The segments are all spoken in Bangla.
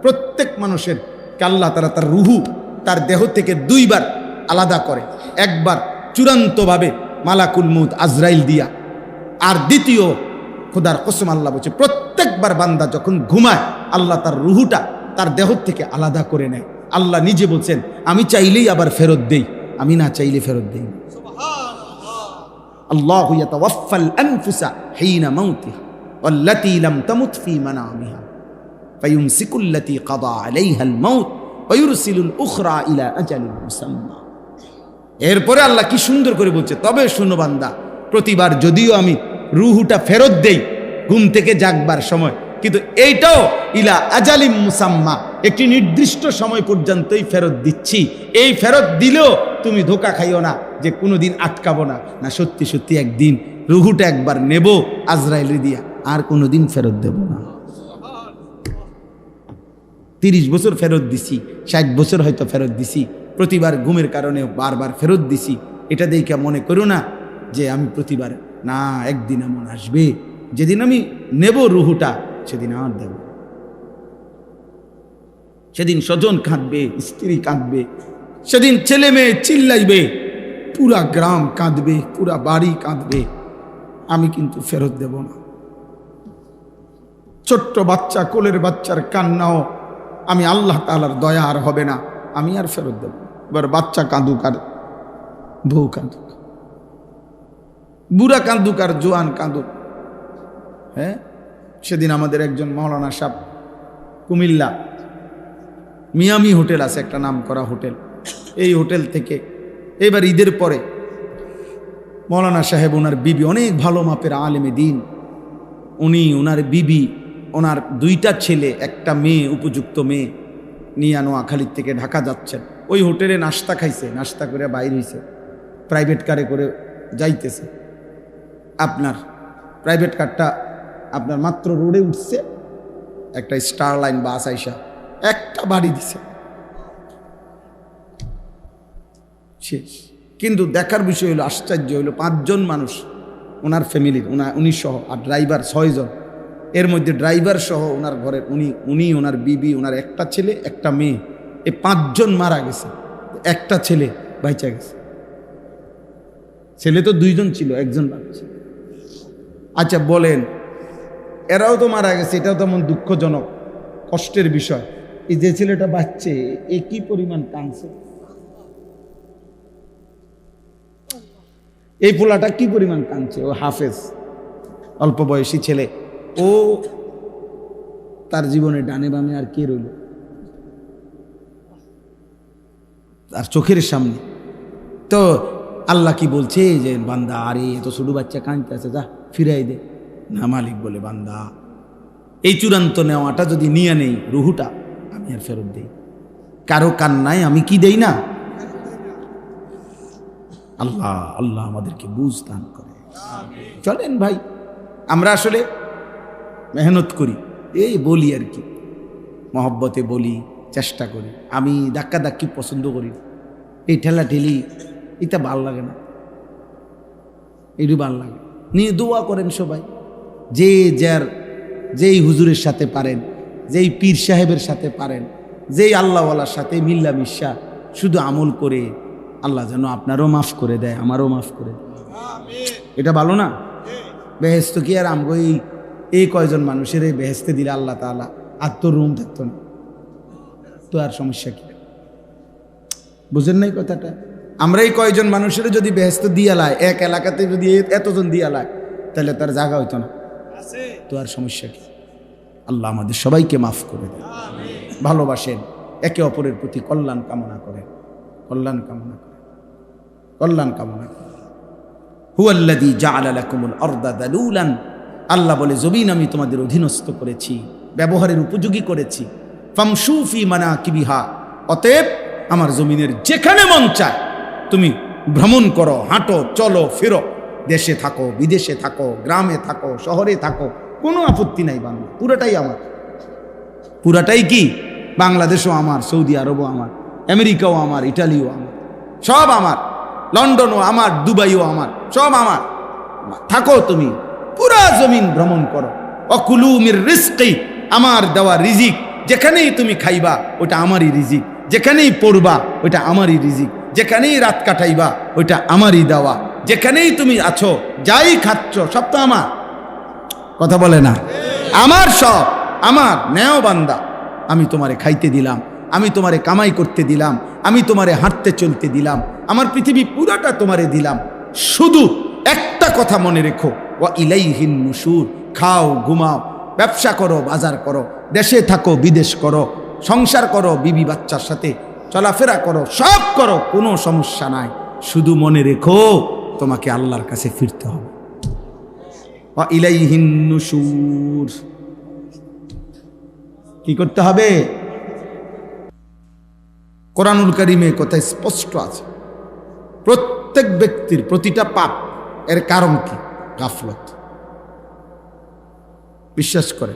প্রত্যেক মানুষের আল্লাহ তাআলা তার রুহু তার দেহ থেকে দুইবার আলাদা করে, একবার চূড়ান্তভাবে মালাকুল মউত আজরাইল দিয়া, আর দ্বিতীয় খোদার কসম আল্লাহ বলছে প্রত্যেকবার বান্দা যখন ঘুমায় আল্লাহ তার রুহুটা তার দেহ থেকে আলাদা করে নেয়। আল্লাহ নিজে বলছেন আমি চাইলেই আবার ফেরত দেই, আমি না চাইলে ফেরত দেই না। আল্লাহু ইয়াতাওয়াফাল আনফুসা হিনা মাউতিহা ওয়াল্লাতী লাম তামুত ফী মানামিহা ফায়ুমসিকুল্লাতী কাদা আলাইহাল মাউত ওয়া ইউরসিলুল উখরা ইলা আজালিন মুসাম্মা। এরপরে আল্লাহ কি সুন্দর করে বলছে, তবে শুনো বান্দা, প্রতিবার যদিও আমি রুহুটা ফেরত দেই ঘুম থেকে জাগবার সময়, কিন্তু এইটাও ইলা আজালিম মুসাম্মা, একটি নির্দিষ্ট সময় পর্যন্তই ফেরত দিচ্ছি। এই ফেরত দিলেও তুমি ধোকা খাইও না যে কোনোদিন আটকাবো না, না সত্যি সত্যি একদিন রুহুটা একবার নেব আজরাইল দিয়া, আর কোনোদিন ফেরত দেব না। 30 বছর ফেরত দিছি, 60 বছর হয়তো ফেরত দিছি, প্রতিবার ঘুমের কারণে বারবার ফেরত দিছি। এটা দেখে মনে করো না যে আমি প্রতিবার, না, একদিন এমন আসবে যেদিন আমি নেব রুহুটা, সেদিন আর দেব। সেদিন স্বজন কাঁদবে, স্ত্রী কাঁদবে, সেদিন ছেলে মেয়ে চিল্লাইবে, পুরা গ্রাম কাঁদবে, পুরা বাড়ি কাঁদবে, আমি কিন্তু ফেরত দেব না। ছোট্ট বাচ্চা, কোলের বাচ্চার কান্নাও আমি আল্লাহ তাআলার দয়া আর হবে না, আমি আর ফেরত দেব। এবার বাচ্চা কাঁদুক আর বউ কাঁদুক, বুড়া কাঁদুক আর জোয়ান কাঁদুক। হ্যাঁ, সেদিন আমাদের একজন মাওলানা সাহেব কুমিল্লা মিয়ামি হোটেল আছে, একটা নাম করা হোটেল, এই হোটেল থেকে এবার ঈদের পরে মাওলানা সাহেব, ওনার বিবি অনেক ভালো মাপের আলেমে দিন, উনি ওনার বিবি, ওনার 2টা ছেলে, একটা মেয়ে, উপযুক্ত মেয়ে নিয়ে নোয়াখালীর থেকে ঢাকা যাচ্ছেন। ওই হোটেলে নাস্তা খাইছে, নাস্তা করে বাইর হয়েছে, প্রাইভেট কারে করে যাইতেছে। আপনার প্রাইভেট কারটা আপনার মাত্র রোডে উঠছে, একটা স্টার লাইন বাস আইসা একটা বাড়ি দিছে, শেষ। কিন্তু দেখার বিষয় হলো, আশ্চর্য হলো, 5 জন মানুষ ওনার ফ্যামিলির, উনি সহ, আর ড্রাইভার 6 জন। এর মধ্যে ড্রাইভার সহ ওনার ঘরের উনি, ওনার বিবি, ওনার একটা ছেলে, একটা মেয়ে, এই 5 জন মারা গেছে, একটা ছেলে বাইচা গেছে। ছেলে তো 2 জন ছিল, 1 জন বাচ্চা। আচ্ছা বলেন, এরাও তো মারা গেছে, এটাও তেমন দুঃখজনক, কষ্টের বিষয়। এই যে ছেলেটা বাচ্চে, এ কি পরিমাণ কাঁদছে, এই পোলাটা কি পরিমাণ কাঁদছে। ও হাফেজ, অল্প বয়সী ছেলে, ও তার জীবনে ডানে বামে আর কে রইল, তার চোখের সামনে। তো আল্লাহ কি বলছে যে বান্দা, আরে এত ছোট বাচ্চা কাঁদতে আছে, যা ফিরাই দে। না, মালিক বলে বান্দা, এই চূড়ান্ত নেওয়াটা যদি নিয়ে নেই রুহুটা, আমি আর ফেরত দেই। কারো কান্নায় আমি কি দেই না। আল্লাহ আল্লাহ আমাদেরকে বুঝ দান করে। চলেন ভাই, আমরা আসলে মেহনত করি, এই বলি আর কি, মহব্বতে বলি, চেষ্টা করি। আমি ধাক্কা ধাক্কি পছন্দ করি, এই ঠেলা ঠেলি এটা ভাল লাগে না, এইটু ভাল লাগে। নিয়ে দোয়া করেন সবাই, যে যার, যেই হুজুরের সাথে পারেন, যেই পীর সাহেবের সাথে পারেন, যেই আল্লাহওয়ালার সাথে মিল্লামিশা শুধু আমল করে আল্লাহ যেন আপনারও মাফ করে দেয়, আমারও মাফ করে দেয়। এটা ভালো না? বেহেস্ত কি আর আমগো এই কয়জন মানুষের এই বেহেস্তে দিলে আল্লাহ তাআলা আর তো রুম থাকতো না, তো আর সমস্যা কি? বুঝেন নাই কথাটা? আমরা এই কয়জন মানুষের যদি বেহেস্ত দিয়া লায়, এক এলাকাতে যদি এতজন দিয়া লায়, তাহলে তার জায়গা হইতো না, তো আর সমস্যা কি? আল্লাহ আমাদের সবাইকে মাফ করে দেয়। ভালোবাসেন, একে অপরের প্রতি কল্যাণ কামনা করেন, কল্যাণ কামনা করেন, কল্যাণ কামনা করেন। হুয়াল্লাযী জাআলা লাকুমুল আরদা যালুলান, আল্লাহ বলে জমিন আমি তোমাদের অধীনস্থ করেছি, ব্যবহারের উপযোগী করেছি। ফামশু ফি মানাকিবিহা, অতএব আমার জমিনের যেখানে মন চায় তুমি ভ্রমণ করো, হাঁটো, চলো, ফিরো, দেশে থাকো, বিদেশে থাকো, গ্রামে থাকো, শহরে থাকো, কোনো আপত্তি নাই। বাংলা পুরাটাই আমার, পুরাটাই কি বাংলাদেশও আমার, সৌদি আরবও আমার, আমেরিকাও আমার, ইটালিও আমার, সব আমার, লন্ডনও আমার, দুবাইও আমার, সব আমার। থাকো তুমি, পুরা জমিন ভ্রমণ করো। অকুলু মির রিজকি, আমার দেওয়া রিজিক যেখানেই তুমি খাইবা ওটা আমারই রিজিক, যেখানেই পড়বা ওটা আমারই রিজিক, যেখানেই রাত কাটাইবা ওটা আমারই দেওয়া, যেখানেই তুমি আছো যাই খাচ্ছ সব তো আমার। কথা বলে না? আমার সব, আমার নেও বান্দা, আমি তোমারে খাইতে দিলাম, আমি তোমারে কামাই করতে দিলাম, আমি তোমারে হাঁটতে চলতে দিলাম, আমার পৃথিবী পুরাটা তোমারে দিলাম। শুধু একটা কথা মনে রেখো, ওয়া ইলাইহিন নুশুর। খাও, ঘুমাও, ব্যবসা করো, বাজার করো, দেশে থাকো, বিদেশ করো, সংসার করো, বিবি বাচ্চার সাথে চলাফেরা করো, সব করো, কোনো সমস্যা নাই। শুধু মনে রেখো তোমাকে আল্লাহর কাছে ফিরতে হবে। ওয়া ইলাইহিন নুশুর। কি করতে হবে? কোরআনুল কারীমে কথা স্পষ্ট আছে, প্রত্যেক ব্যক্তির প্রতিটা পাপ এর কারণ কি? গাফলত। বিশ্বাস করে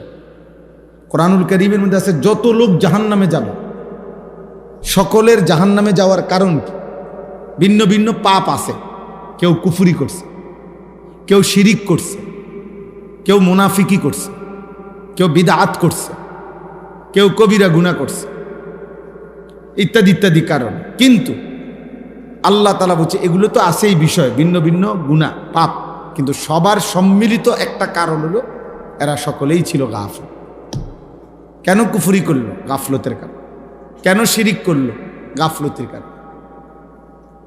কোরআনুল কারীমের মধ্যে আছে যত লোক জাহান্নামে যাবে সকলের জাহান্নামে যাওয়ার কারণ কি? ভিন্ন ভিন্ন পাপ আছে। কেউ কুফরি করছে, কেউ শিরিক করছে, কেউ মুনাফিকি করছে, কেউ বিদআত করছে, কেউ কবিরা গুনাহ করছে, ইত্যাদি ইত্যাদি কারণ। কিন্তু আল্লাহ তাআলা বলছে এগুলো তো আছেই বিষয়, ভিন্ন ভিন্ন গুনাহ পাপ, কিন্তু সবার সম্মিলিত একটা কারণ হলো এরা সকলেই ছিল গাফিল। কেন কুফরি করলো? গাফলতের কারণ। কেন শিরিক করলো? গাফলতের কারণ।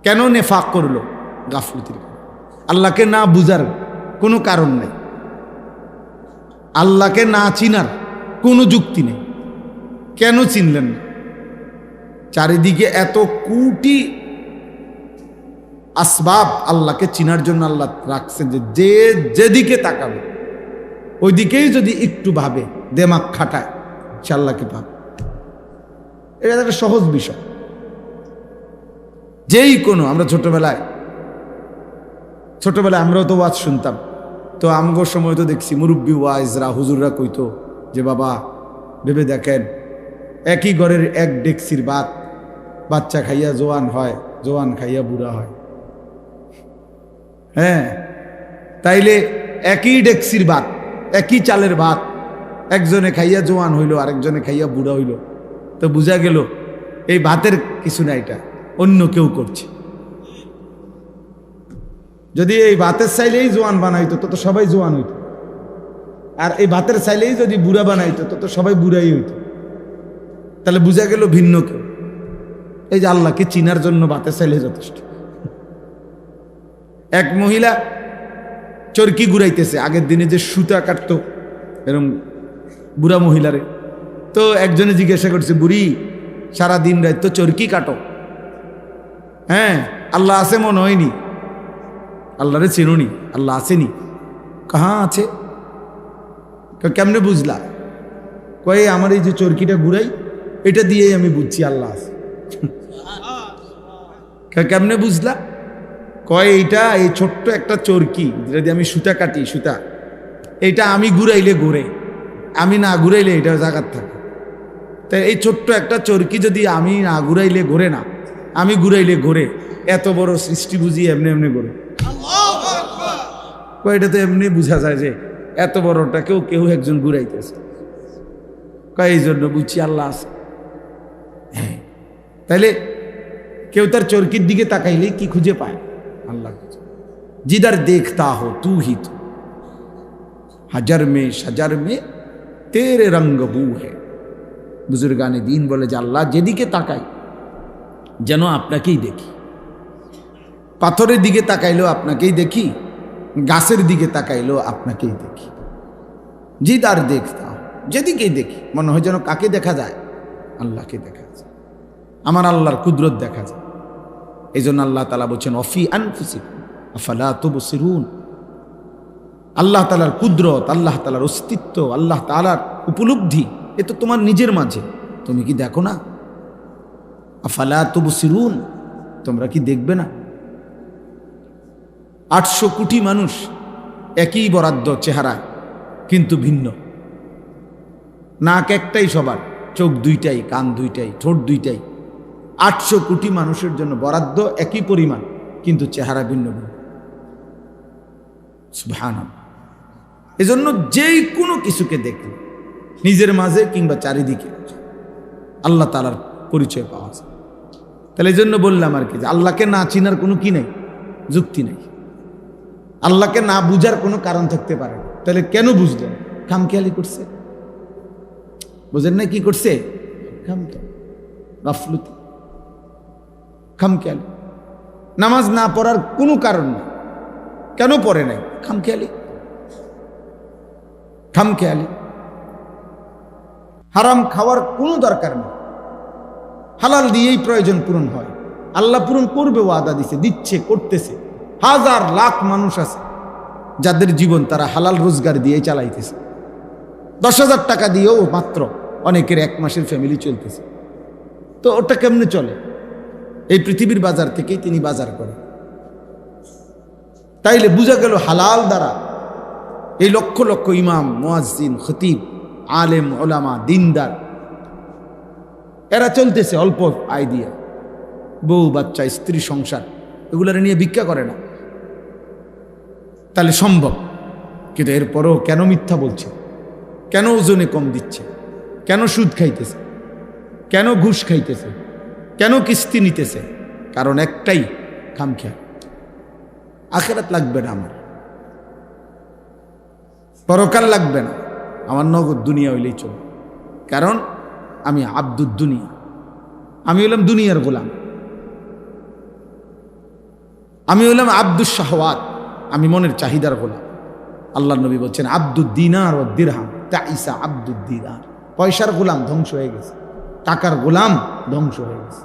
কেন নেফাক করলো? গাফলতের কারণ। আল্লাহকে না বুঝার কোনো কারণ নেই, আল্লাহকে না চিনার কোনো যুক্তি নেই। কেন চিনলেন না? চারিদিকে এত কোটি আসবাব আল্লাহকে চিনার জন্য আল্লাহ রাখছেন যে যেদিকে তাকাবে ওই দিকেই যদি একটু ভাবে, দেমাগ খাটায়, সে আল্লাহকে পাবে। এটা একটা সহজ বিষয়। যেই কোনো, আমরা ছোটবেলায় আমরাও তো ওয়াজ শুনতাম, তো আমগোর সময় তো দেখছি মুরব্বী ওয়াইজরা, হুজুররা কইতো যে বাবা ভেবে দেখেন একই ঘরের এক ডেকসির ভাত, বাচ্চা খাইয়া জোয়ান হয়, জোয়ান খাইয়া বুড়া হয়। হ্যাঁ, তাইলে একই ডেকসির ভাত, একই চালের ভাত, একজনে খাইয়া জোয়ান হইল, আরেকজনে খাইয়া বুড়া হইল, তো বোঝা গেল এই ভাতের কিছু না, এটা অন্য কেউ করছে। যদি এই ভাতের চাইলেই জোয়ান বানাইতো তো সবাই জোয়ান হইতো, আর এই ভাতের চাইলেই যদি বুড়া বানাইতো তো সবাই বুড়াই হইতো। তাহলে বোঝা গেল ভিন্ন কেউ। এই যে আল্লাহকে চিনার জন্য ভাতের চাইলে যথেষ্ট। এক মহিলা চরকি ঘুরাইতেছে, আগের দিনে যে সুতা কাটতো এরকম বুড়া মহিলারে, তো একজনে জিজ্ঞাসা করছে, বুড়ি সারা দিন রাত তো চরকি কাটো, হ্যাঁ আল্লাহ আছে মনে হয়নি? আল্লাহরে চিনুনি? আল্লাহ আসেনি? কাহা আছে? কেমনে বুঝলা? কয়ে আমার এই যে চরকিটা ঘুরাই এটা দিয়েই আমি বুঝছি আল্লাহ আছে। কেমনে বুঝলা? কয় এইটা, এই ছোট্ট একটা চরকি যেটা দিয়ে আমি সুতা কাটি, সুতা এইটা আমি ঘুরাইলে ঘুরে, আমি না ঘুরাইলে এটা জায়গার থাকে। তাই এই ছোট্ট একটা চরকি যদি আমি না ঘুরাইলে ঘোরে না, আমি ঘুরাইলে ঘোরে, এত বড় সৃষ্টি বুঝি এমনি এমনি ঘোরে। এটা তো এমনি বোঝা যায় যে এত বড়টা কেউ একজন ঘুরাইতেছে, এই জন্য বুঝছি আল্লাহ আছে। হ্যাঁ, তাইলে কেউ তার চরকির দিকে তাকাইলে কি খুঁজে পায়? আল্লাহ। জিদার দেখতা হো তু হি তো, হাজার মে সাজার মে তেরে রঙ্গ বু হে। বুজুর্গানে দিন বলে যে আল্লাহ যেদিকে তাকাই যেন আপনাকেই দেখি। পাথরের দিকে তাকাইলেও আপনাকেই দেখি, গাছের দিকে তাকাইলেও আপনাকেই দেখি। জিদার দেখতা, যেদিকেই দেখি মনে হয় যেন কাকে দেখা যায়? আল্লাহকে দেখা যায়, আমার আল্লাহর কুদরত দেখা যায়। এই জন্য আল্লাহ তাআলা বলছেন অফি আনফুসিকুম আফালা তুবসিরুন। আল্লাহ তাআলার কুদরত, আল্লাহ তাআলার অস্তিত্ব, আল্লাহ তাআলার উপলব্ধি এ তো তোমার নিজের মাঝে, তুমি কি দেখো না? আফালা তুবসিরুন, তোমরা কি দেখবে না? 800 কোটি মানুষ একই বরাদ্দ চেহারা কিন্তু ভিন্ন, নাক একটাই সবার, চোখ দুইটাই, কান দুইটাই, ঠোঁট দুইটাই। 800 কোটি মানুষের জন্য বরাদ্দ একই পরিমাণ কিন্তু চেহারা ভিন্ন ভিন্ন। সুবহানাল্লাহ। এজন্য যেই কোনো কিছুকে দেখলে নিজের মাঝে কিংবা চারিদিকে আল্লাহ তাআলার পরিচয় পাওয়া যায়। তাহলে এই জন্য বললাম আর কি, যে আল্লাহকে না চিনার কোনো কি নেই, যুক্তি নেই। আল্লাহকে না বুঝার কোনো কারণ থাকতে পারে না। তাহলে কেন বুঝলেন? খামখেয়ালি করছে। বুঝেন না কি করছে? গাফলতি, খামখেয়ালি। নামাজ না পড়ার কোনো কারণ নেই। কেন পড়ে নাই? খামখেয়ালি। খামখেয়ালি। হারাম খাওয়ার কোনো দরকার নেই, হালাল দিয়েই প্রয়োজন পূরণ হয়। আল্লাহ পূরণ করবে, ওয়াদা দিছে, দিচ্ছে, করতেছে। হাজার লাখ মানুষ আছে যাদের জীবন তারা হালাল রোজগার দিয়েই চালাইতেছে। 10,000 টাকা দিয়েও মাত্র অনেকের 1 মাসের ফ্যামিলি চলতেছে। তো ওটা কেমনে চলে? এই পৃথিবীর বাজার থেকেই তিনি বাজার করেন। তাইলে বোঝা গেল হালাল দ্বারা এই লক্ষ লক্ষ ইমাম, মুয়াজ্জিন, খতিব, আলেম, ওলামা, দিনদার এরা চলতেছে অল্প আয় দিয়ে। বউ বাচ্চা, স্ত্রী, সংসার এগুলো নিয়ে ভিক্ষা করে না। তাহলে সম্ভব। কিন্তু এরপরও কেন মিথ্যা বলছে? কেন ওজনে কম দিচ্ছে? কেন সুদ খাইতেছে? কেন ঘুষ খাইতেছে? কেন কিস্তি নিতেছে? কারণ একটাই, খামখেয়াল। আখিরাত লাগবে না আমার, পরকাল লাগবে না আমার, নগদ দুনিয়া হইলেই চলবে। কারণ আমি আব্দুদ দুনিয়া, আমি হলাম দুনিয়ার গোলাম। আমি হলাম আব্দুস শাহওয়াত, আমি মনের চাহিদার গোলাম। আল্লাহ নবী বলছেন আব্দুদ দিনার ও দিরহাম তাইসা আব্দুদ দিনার। পয়সার গোলাম ধ্বংস হয়ে গেছে, টাকার গোলাম ধ্বংস হয়ে গেছে।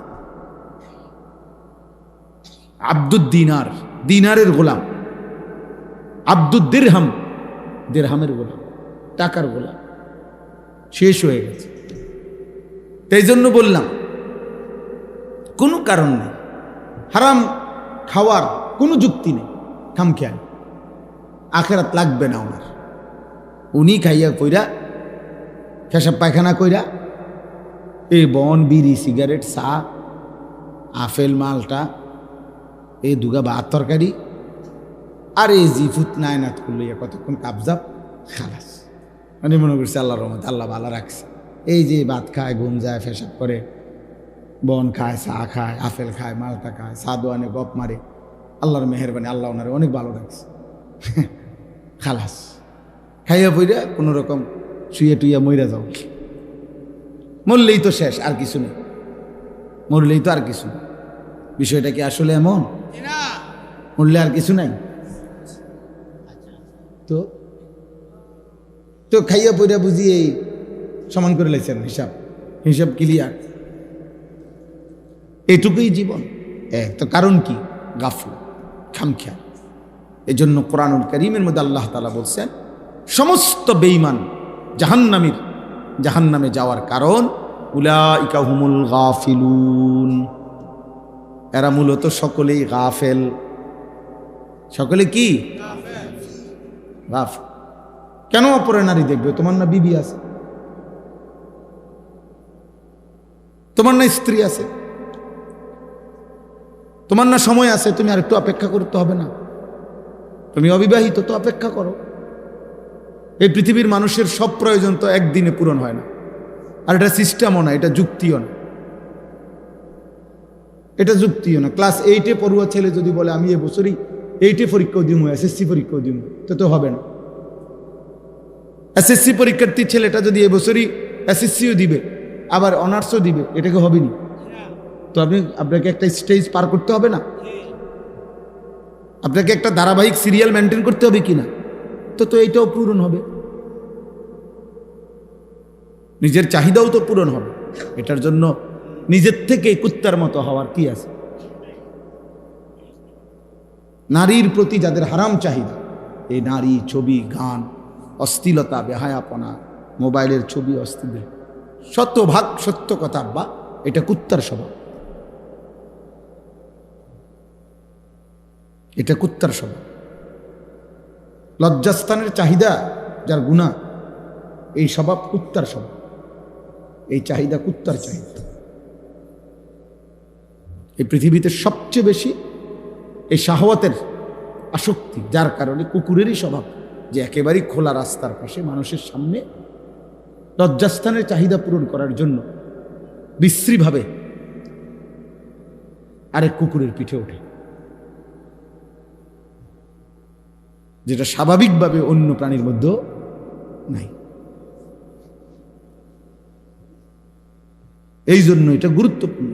আব্দুদ দিনার, দিনারের গোলাম। আব্দুদ দিরহাম, দিরহামের গোলাম, টাকার গোলাম, শেষ হয়ে গেছে। তাই জন্য বললাম কোনো কারণ নেই, হারাম খাওয়ার কোনো যুক্তি নেই। খামখেয়াল, আখিরাত লাগবে না ওনার। উনি খাইয়া কইরা, পেশাব পায়খানা কইরা, এই বন, বিড়ি, সিগারেট, চা, আপেল, মালটা, এই দুগা ভাত তরকারি, আর এই জিফুত নায়নাত করলো কতক্ষণ কাবজাব, খালাস। মানে মনে করছে আল্লাহর রহমত, আল্লাহ ভালো রাখছে। এই যে ভাত খায়, ঘুম যায়, পেশাব করে, বন খায়, চা খায়, আপেল খায়, মালটা খায়, সাদু আনে, গপ মারে, আল্লাহর মেহেরবানি, আল্লাহ ওনারে অনেক ভালো রাখছে। খালাস। খাইয়া পইরা কোনো রকম শুয়ে টুইয়া মইরা যাও, মরলেই তো শেষ, আর কিছু নেই। মরলেই তো আর কিছু নেই। বিষয়টা কি আসলে এমন? মরলে আর কিছু নাই। তো তো খাইয়া পইরা বুঝি এই সমান করে লাইছেন, হিসাব হিসাব ক্লিয়ার। এটুকুই জীবন। তো কারণ কি? গাফলা, খামখেয়াল। এই জন্য কোরআনুল কারীমের মধ্যে আল্লাহ তাআলা বলছেন সমস্ত বেঈমান জাহান্নামীর, জাহান্নামে যাওয়ার কারণ উলাইকা হুমুল গাফিলুন। এরা মূলত সকলেই গাফেল। সকলে কি? গাফেল। কেন অপরে নারী দেখবে? তোমার না বিবি আছে, তোমার না স্ত্রী আছে, তোমার না সময় আছে, তুমি আর একটু অপেক্ষা করতে হবে না? তুমি অবিবাহিত, তো অপেক্ষা করো। এই পৃথিবীর মানুষের সব প্রয়োজন তো একদিনে পূরণ হয় না। আর এটা সিস্টেমও না, এটা যুক্তিও না, এটা যুক্তিও না। ক্লাস 8-এ পড়ুয়া ছেলে যদি বলে আমি এবছরই 8-এ পরীক্ষাও দিব, এসএসসি পরীক্ষাও দিব, তো হবে না। এসএসসি পরীক্ষার্থী ছেলেটা যদি এবছরই এসএসসিও দিবে, আবার অনার্সও দিবে, এটাকে হবে না। তো আপনাকে একটা স্টেজ পার করতে হবে না? আপনাকে একটা ধারাবাহিক সিরিয়াল মেনটেন করতে হবে কিনা? তো এইটাও পূরণ হবে, নিজের চাহিদাও তো পূরণ হবে। এটার জন্য নিজের থেকে কুত্তার মতো হওয়ার কি আছে? নারীর প্রতি যাদের হারাম চাহিদা, এই নারী, ছবি, গান, অশ্লীলতা, বেহায়াপনা, মোবাইলের ছবি, অশ্লীল, শতভাগ সত্য কথা বা এটা কুত্তার স্বভাব, এটা কুত্তার স্বভাব। লজ্জাস্থানের চাহিদা যার গুনাহ, এই স্বভাব কুত্তার স্বভাব, এই চাহিদা কুত্তার চাহিদা। এই পৃথিবীতে সবচেয়ে বেশি এই শাহওয়াতের আসক্তি, যার কারণে কুকুরেরই স্বভাব যে একেবারেই খোলা রাস্তার পাশে মানুষের সামনে লজ্জাস্থানের চাহিদা পূরণ করার জন্য বিশ্রীভাবে আরেক কুকুরের পিঠে ওঠে, যেটা স্বাভাবিকভাবে অন্য প্রাণীর মধ্যে নাই। এই জন্য এটা গুরুত্বপূর্ণ।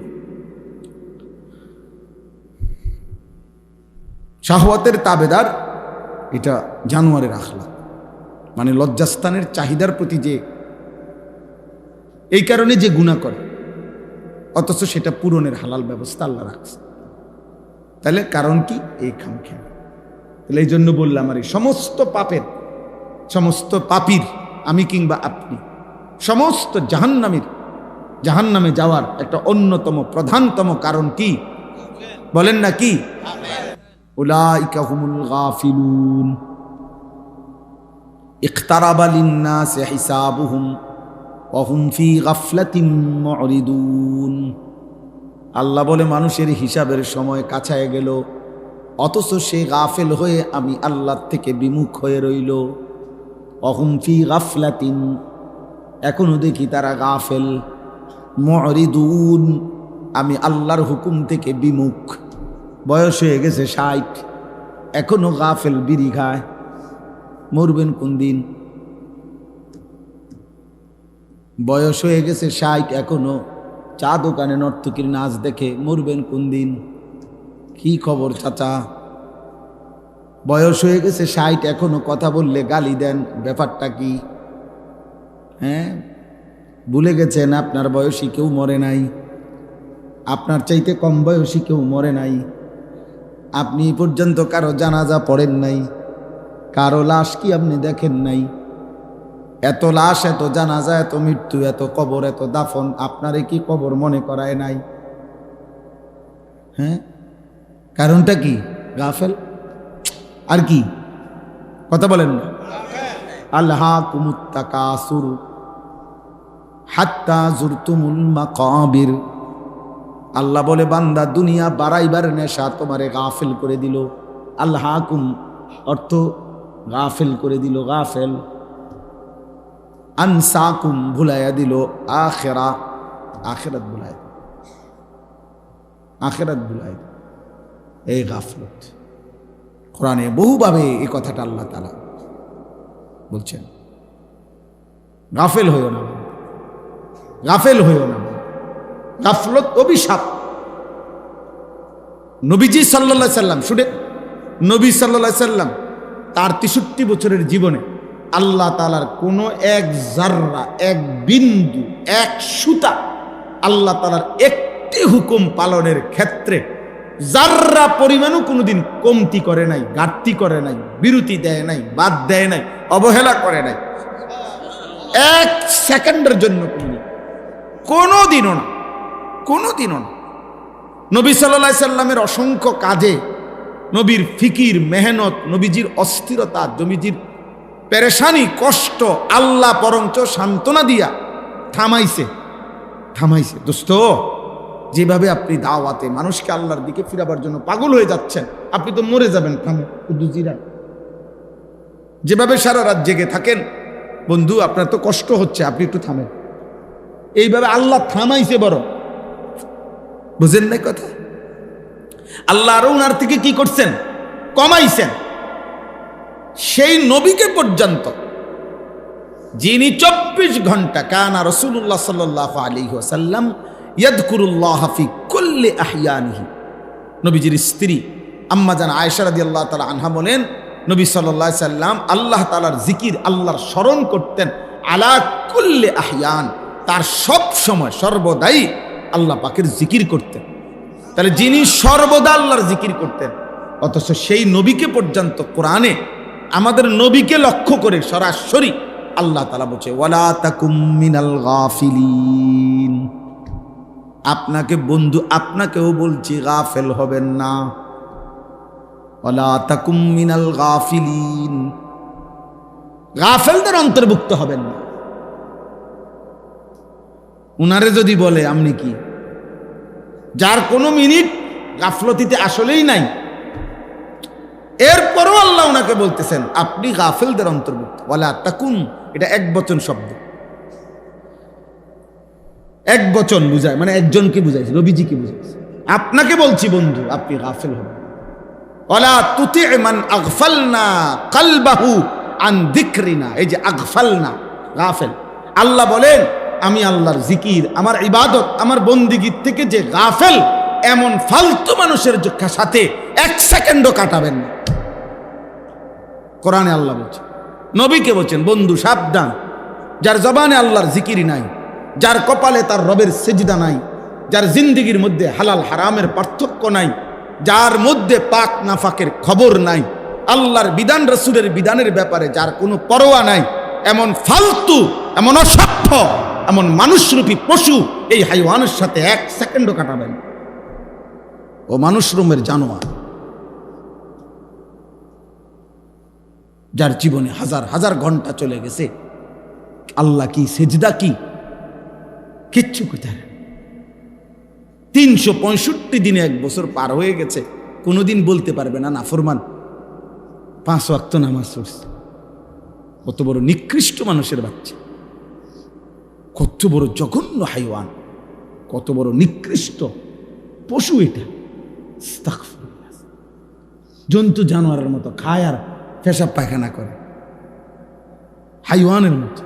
শাহওয়াতের তাবেদার এটা জানোয়ারের আখলাক, মানে লজ্জাস্থানের চাহিদার প্রতি যে এই কারণে যে গুনাহ করে, অথচ সেটা পূরণের হালাল ব্যবস্থা আল্লাহ রাখছে। তাহলে কারণ কি? এই খামখেয়ালি। তাহলে এই জন্য বললাম, আর এই সমস্ত পাপের, সমস্ত পাপীর, আমি কিংবা আপনি, সমস্ত জাহান্নামে যাওয়ার একটা অন্যতম প্রধানতম কারণ কি? বলেন না কি? উলাইকা হুমুল গাফিলুন ইকতারাবা লিন-নাসি হিসাবুহুম ওয়া হুম ফি গাফলাতিন মুরিদুন। আল্লাহ বলে মানুষের হিসাবের সময় কাছায় গেল, অথচ সে গাফেল হয়ে আমি আল্লাহর থেকে বিমুখ হয়ে রইল। ওয়া হুম ফি গাফলাতিন, এখনো দেখি তারা গাফেল। মুরিদুন, আমি আল্লাহর হুকুম থেকে বিমুখ। বয়স হয়ে গেছে 60, এখনো গাফেল, বিড়ি খায়। মরবেন কোন দিন? বয়স হয়ে গেছে 60, এখনো চা দোকানে নর্তকীর নাচ দেখে। মরবেন কোন দিন? কি খবর চাচা? বয়স হয়ে গেছে 60, এখনো কথা বললে গালি দেন, ব্যাপারটা কি? হ্যাঁ, ভুলে গেছেন আপনার বয়সী কেউ মরে নাই, আপনার চাইতে কম বয়সী কেউ মরে নাই। আপনি পর্যন্ত কারো জানাজা পড়েন নাই, কারো লাশ কি আপনি দেখেন নাই? এত লাশ, এত জানাজা, এত মৃত্যু, এত কবর, এত দাফন, আপনারে কি কবর মনে করায় নাই? হ্যাঁ, কারণটা কি? গাফেল। আর কি কথা বলেন না? আলহাকুমুত তাকাসুর হাত্তা জুরতুমুল মাকাবির। আল্লাহ বলে, বান্দা, দুনিয়া বাড়াইবার নেশা তোমারে গাফেল করে দিল। আলহাকুম অর্থ গাফেল করে দিল, গাফেল। আনসাকুম, ভুলাইয়া দিল আখেরাত ভুলাই, আখেরাত ভুলাই, এই গাফলত। কোরআনে বহুভাবে এই কথাটা আল্লাহ তাআলা বলছেন, গাফেল হইও না, গাফেল হইও না। গাফলত অভিশাপ। নবীজি সাল্লাল্লাহু আলাইহি সাল্লাম, শুনে, নবী সাল্লাল্লাহু আলাইহি সাল্লাম তার 63 বছরের জীবনে আল্লাহ তাআলার কোনো এক জাররা, এক বিন্দু, এক সুতা আল্লাহ তাআলার একটি হুকুম পালনের ক্ষেত্রে জাররা পরিমাণও কোনোদিন কমতি করে নাই, ঘাটতি করে নাই, বিরতি দেয় নাই, বাদ দেয় নাই, অবহেলা করে নাই। এক সেকেন্ডের জন্য কোনোদিনও না, কোনোদিনও না। নবী সাল্লাল্লাহু আলাইহি সাল্লামের অসংখ্য কাজে নবীর ফিকির, মেহনত, নবীজির অস্থিরতা, নবীজির পেরেশানি, কষ্ট আল্লাহ বরঞ্চ সান্ত্বনা দিয়া থামাইছে। দোস্ত, যেভাবে আপনি দাওয়াতে মানুষকে আল্লাহর দিকে ফিরাবার জন্য পাগল হয়ে যাচ্ছেন, আপনি তো মরে যাবেন। থামো, দুজিরা। যেভাবে সারা রাত জেগে থাকেন, বন্ধু, আপনার তো কষ্ট হচ্ছে, আপনি একটু থামেন। এইভাবে আল্লাহ থামাইছে, বড় বুঝেন নাই কথা? আল্লাহ আরো উনার থেকে কি করছেন? কমাইছেন। সেই নবীকে পর্যন্ত, যিনি 24 ঘন্টা কানা রাসূলুল্লাহ সাল্লাল্লাহু আলাইহি ওয়াসাল্লাম ইয়াযকুরুল্লাহ ফি কুল্লি আহইয়ানিহি, নবীজির স্ত্রী আম্মা জান আয়েশা রাদিয়াল্লাহু তাআলা আনহা বলেন, নবী সাল্লাল্লাহু আলাইহি সাল্লাম আল্লাহ তাআলার জিকির, আল্লাহর স্মরণ করতেন আলা কুল্লি আহইয়ান, তার সব সময় সর্বদাই আল্লাহ পাকের জিকির করতেন। তাহলে যিনি সর্বদা আল্লাহর জিকির করতেন, অথচ সেই নবীকে পর্যন্ত কোরআনে আমাদের নবীকে লক্ষ্য করে সরাসরি আল্লাহ তাআলা বলছে, ওয়ালা তাকুম মিনাল গাফিলিন। আপনাকে বন্ধু, আপনাকেও বলছি, গাফেল হবেন না। ওয়ালা তাকুম মিনাল গাফিলিন, গাফেলদের অন্তর্ভুক্ত হবেন না। উনারে যদি বলে আপনি কি, যার কোনো মিনিট গাফলতিতে আসলেই নাই, এরপরও আল্লাহ ওনাকে বলতেছেন আপনি গাফেলদের অন্তর্ভুক্ত। ওয়ালা তাকুন, এটা একবচন শব্দ, এক বচন বুঝায়, মানে একজনকে বুঝাইছে, নবীজিকে বুঝাইছে। আপনাকে বলছি বন্ধু, আপনি গাফেল হবেন। ওয়ালা তুতি মান আগফালনা কলবাহু আন যিকরিনা, এই যে আগফালনা, গাফেল। আল্লাহ বলেন আমি আল্লাহর জিকির, আমার ইবাদত, আমার বন্দিগির থেকে যে গাফেল, এমন ফালতু মানুষের সাথে এক সেকেন্ডও কাটাবেন না। কোরআনে আল্লাহ বলছেন, নবীকে বলছেন বন্ধু সাবধান, যার জবানে আল্লাহর জিকির নাই, যার কপালে তার রবের সেজদা নাই, যার জিন্দিগির মধ্যে হালাল হারামের পার্থক্য নাই, যার মধ্যে পাক নাফাকের খবর নাই, আল্লাহর বিধান রাসূলের বিধানের ব্যাপারে যার কোনো পরোয়া নাই, এমন ফালতু, এমন অসভ্য, এমন মানুষরূপী পশু এই হাইওয়ানের সাথে এক সেকেন্ডও কাটাবেন। ও মানুষরূপের জানোয়ার, যার জীবনে হাজার হাজার ঘন্টা চলে গেছে, আল্লাহ কি, সেজদা কি, কিচ্ছু কোথায়। 365 দিনে 1 বছর পার হয়ে গেছে, কোনোদিন বলতে পারবে না নাফরমান 5 ওয়াক্ত নামাজ পড়ছে। কত বড় নিকৃষ্ট মানুষের বাচ্চা, কত বড় জঘন্য হাইওয়ান, কত বড় নিকৃষ্ট পশু এটা। আস্তাগফিরুল্লাহ। জন্তু জানোয়ারের মতো খায় আর পেশাব পায়খানা করে, হাইওয়ানের মতো।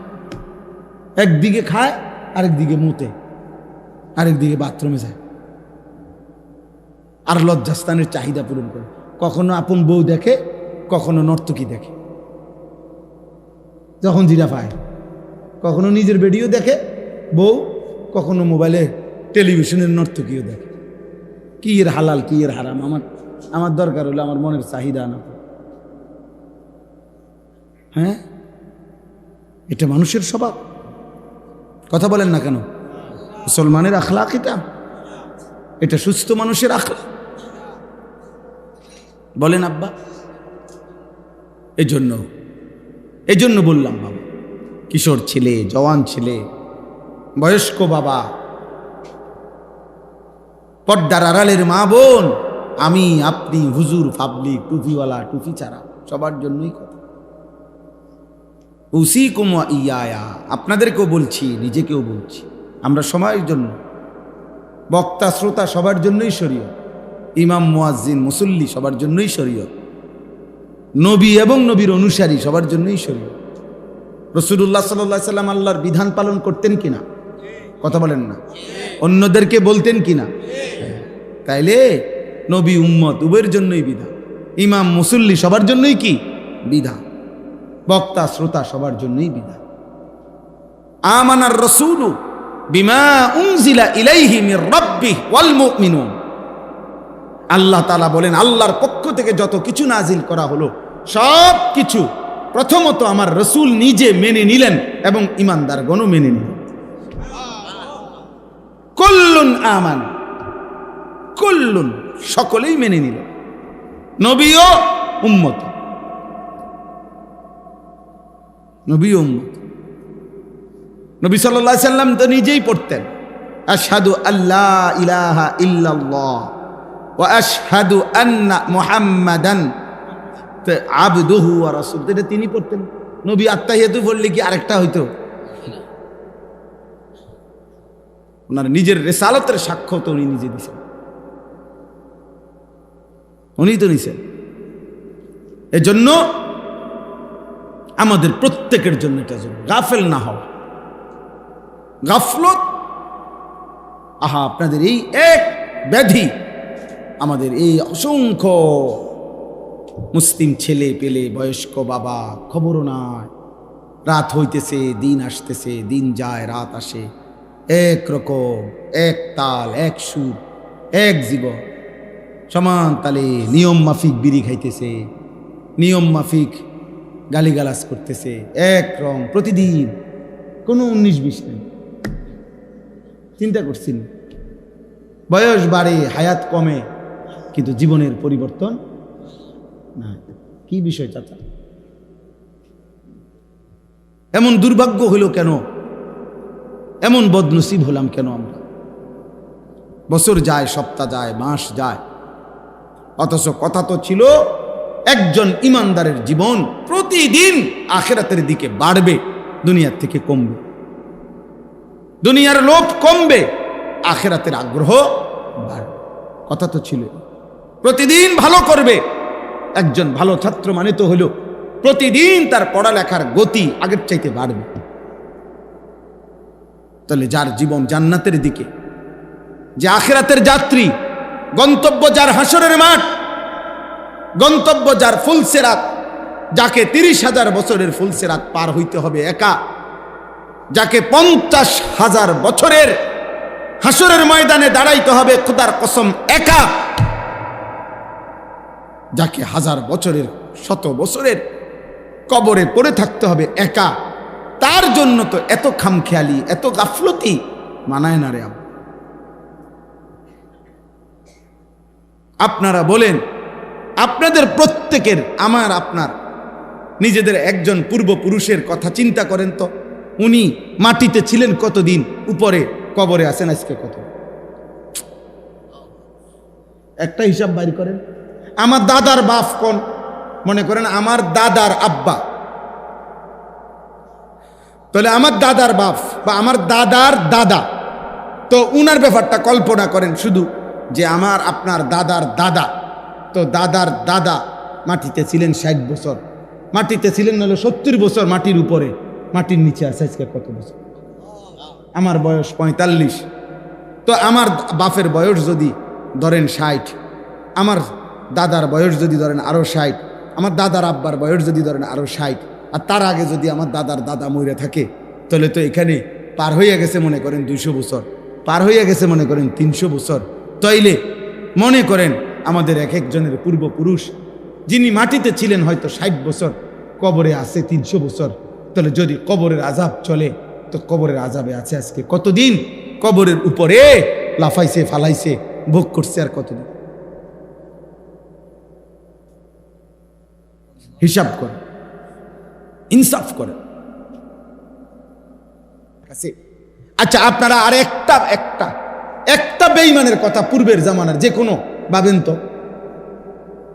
একদিকে খায়, আরেকদিকে মুতে, আরেকদিকে বাথরুমে যায়, আর লজ্জাস্থানের চাহিদা পূরণ করে। কখনো আপন বউ দেখে, কখনো নর্তকী দেখে, যখন জিরা পায়। কখনো নিজের ভিডিও দেখে বউ, কখনো মোবাইলে টেলিভিশনের নর্তকীও দেখে। কি এর হালাল, কি এর হারাম, আমার দরকার হলো আমার মনের চাহিদা না। হ্যাঁ, এটা মানুষের স্বভাব। কথা বলেন না কেন? মুসলমানের আখলাক এটা সুস্থ মানুষের আখলাক। বলেন আব্বা। এই জন্য বললাম বাবা, কিশোর ছেলে, জওয়ান ছেলে, বয়স্ক বাবা, পর্দার আড়ালের মা বোন, আমি, আপনি, হুজুর, পাবলিক, টুপিওয়ালা, টুপি ছাড়া, সবার জন্যই কথা। উসিকুম ওয়া ইয়া, আপনাদেরকেও বলছি, নিজেকেও বলছি, আমরা সময়ের জন্য, বক্তা শ্রোতা সবার জন্যই শরীয়ত, ইমাম মুয়াজ্জিন মুসল্লি সবার জন্যই শরীয়ত, নবী এবং নবীর অনুসারী সবার জন্যই শরীয়ত। রাসূলুল্লাহ সাল্লাল্লাহু আলাইহি সাল্লাম আল্লাহর বিধান পালন করতেন কিনা? কথা বলেন না। অন্যদেরকে বলতেন কিনা? তাইলে নবী উম্মত উভয়ের জন্যই বিধান, ইমাম মুসল্লি সবার জন্যই কি বিধান, বক্তা শ্রোতা সবার জন্যই বিধান। আমানার রাসূলু বিমা উনজিলা ইলাইহি মির রাব্বিহি ওয়াল মুমিনুন। আল্লাহ তাআলা বলেন, আল্লাহর পক্ষ থেকে যত কিছু নাজিল করা হলো সব কিছু প্রথমত আমার রাসূল নিজে মেনে নিলেন এবং ঈমানদারগণও মেনে নিলেন। কুল্লুন আমান, কুল্লুন সকলেই মেনে নিলেন, নবীও উম্মত, নবীও উম্মত। নবী সাল্লাল্লাহু আলাইহি সাল্লাম তো নিজেই পড়তেন, আশহাদু আল্লা ইলাহা ইল্লাল্লাহ ওয়া আশহাদু আন্না মুহাম্মাদান আবদুহু ওয়া রাসূলুহু। এটা তিনি পড়তেন। নবী আত্তাহিয়াতু পড়লে কি আরেকটা হইতো? ওনার নিজের রিসালাতের সাক্ষ্য তো উনি নিজে দিয়েছেন, উনি তো নিছেন। এজন্য আমাদের প্রত্যেকের জন্য এটা জন্য গাফেল না হওয়া। গাফলত, আহা, আপনাদের এই এক ব্যাধি, আমাদের এই অসংখ্য মুসলিম ছেলে পেলে, বয়স্ক বাবা, খবরও নাই। রাত হইতেছে, দিন আসতেছে, দিন যায়, রাত আসে, এক রকম, এক তাল, এক সুর, এক জীবন, সমান তালে নিয়ম মাফিক বিড়ি খাইতেছে, নিয়ম মাফিক গালিগালাজ করতেছে, এক রং প্রতিদিন, কোনো 19-20 নেই। চিন্তা করছেন? বয়স বাড়ে, হায়াত কমে, কিন্তু জীবনের পরিবর্তন না। কি বিষয় চাচা? এমন দুর্ভাগ্য হইল কেন? এমন বদনসিব হলাম কেন আমরা? বছর যায়, সপ্তাহ যায়, মাস যায়, অথচ কথা তো ছিল একজন ইমানদারের জীবন প্রতিদিন আখিরাতের দিকে বাড়বে, দুনিয়ার থেকে কমবে। দুনিয়ার লোভ কমবে, আখিরাতের আগ্রহ বাড়বে। কথা তো ছিল, প্রতিদিন ভালো করবে। একজন ভালো ছাত্র মানে তো হলো প্রতিদিন তার পড়ালেখার গতি আগের চাইতে বাড়বে। তাহলে যার জীবন জান্নাতের দিকে, যে আখিরাতের যাত্রী, গন্তব্য যার হাসরের মাঠ, গন্তব্য যার ফুলসেরাত, যাকে 30,000 বছরের ফুলসেরাত পার হইতে হবে একা, যাকে 50,000 বছরের হাসরের ময়দানে দাঁড়াইতে হবে খোদার কসম একা, যাকে 1000 বছরের 100 বছরের কবরে পড়ে থাকতে হবে একা, তার জন্য তো এত খামখেয়ালি, এত গাফলতি মানায় না রে। আপনারা বলেন, আপনাদের প্রত্যেকের, আমার আপনার নিজেদের একজন পূর্বপুরুষের কথা চিন্তা করেন তো। উনি মাটিতে ছিলেন কতদিন, উপরে কবরে আছেন আজকে কত? একটা হিসাব বাইর করেন। আমার দাদার বাপ কোন, মনে করেন আমার দাদার আব্বা, তাহলে আমার দাদার বাপ বা আমার দাদার দাদা, তো উনার ব্যাপারটা কল্পনা করেন শুধু, যে আমার আপনার দাদার দাদা, তো দাদার দাদা মাটিতে ছিলেন 60 বছর, মাটিতে ছিলেন নাহলে 70 বছর মাটির উপরে, মাটির নিচে আছে আজকে কত বছর? আমার বয়স 45, তো আমার বাপের বয়স যদি ধরেন 60, আমার দাদার বয়স যদি ধরেন আরো 60, আমার দাদার আব্বার বয়স যদি ধরেন আরো 60, আর তার আগে যদি আমার দাদার দাদা মরে থাকে, তাহলে তো এখানে পার হইয়া গেছে মনে করেন 200 বছর, পার হইয়া গেছে মনে করেন 300 বছর। তাইলে মনে করেন আমাদের এক একজনের পূর্বপুরুষ যিনি মাটিতে ছিলেন হয়তো 60 বছর, কবরে আছে 300 বছর, তাহলে যদি কবরের আযাব চলে, তো কবরের আযাবে আছে আজকে কতদিন? কবরের উপরে লাফাইছে, ফালাইছে, ভোগ করছে আর কতদিন? হিসাব করে, ইনসাফ করে। আচ্ছা, আপনারা আর একটা বেঈমানের কথা পূর্বের জামানার যে কোনো ভাবেন তো,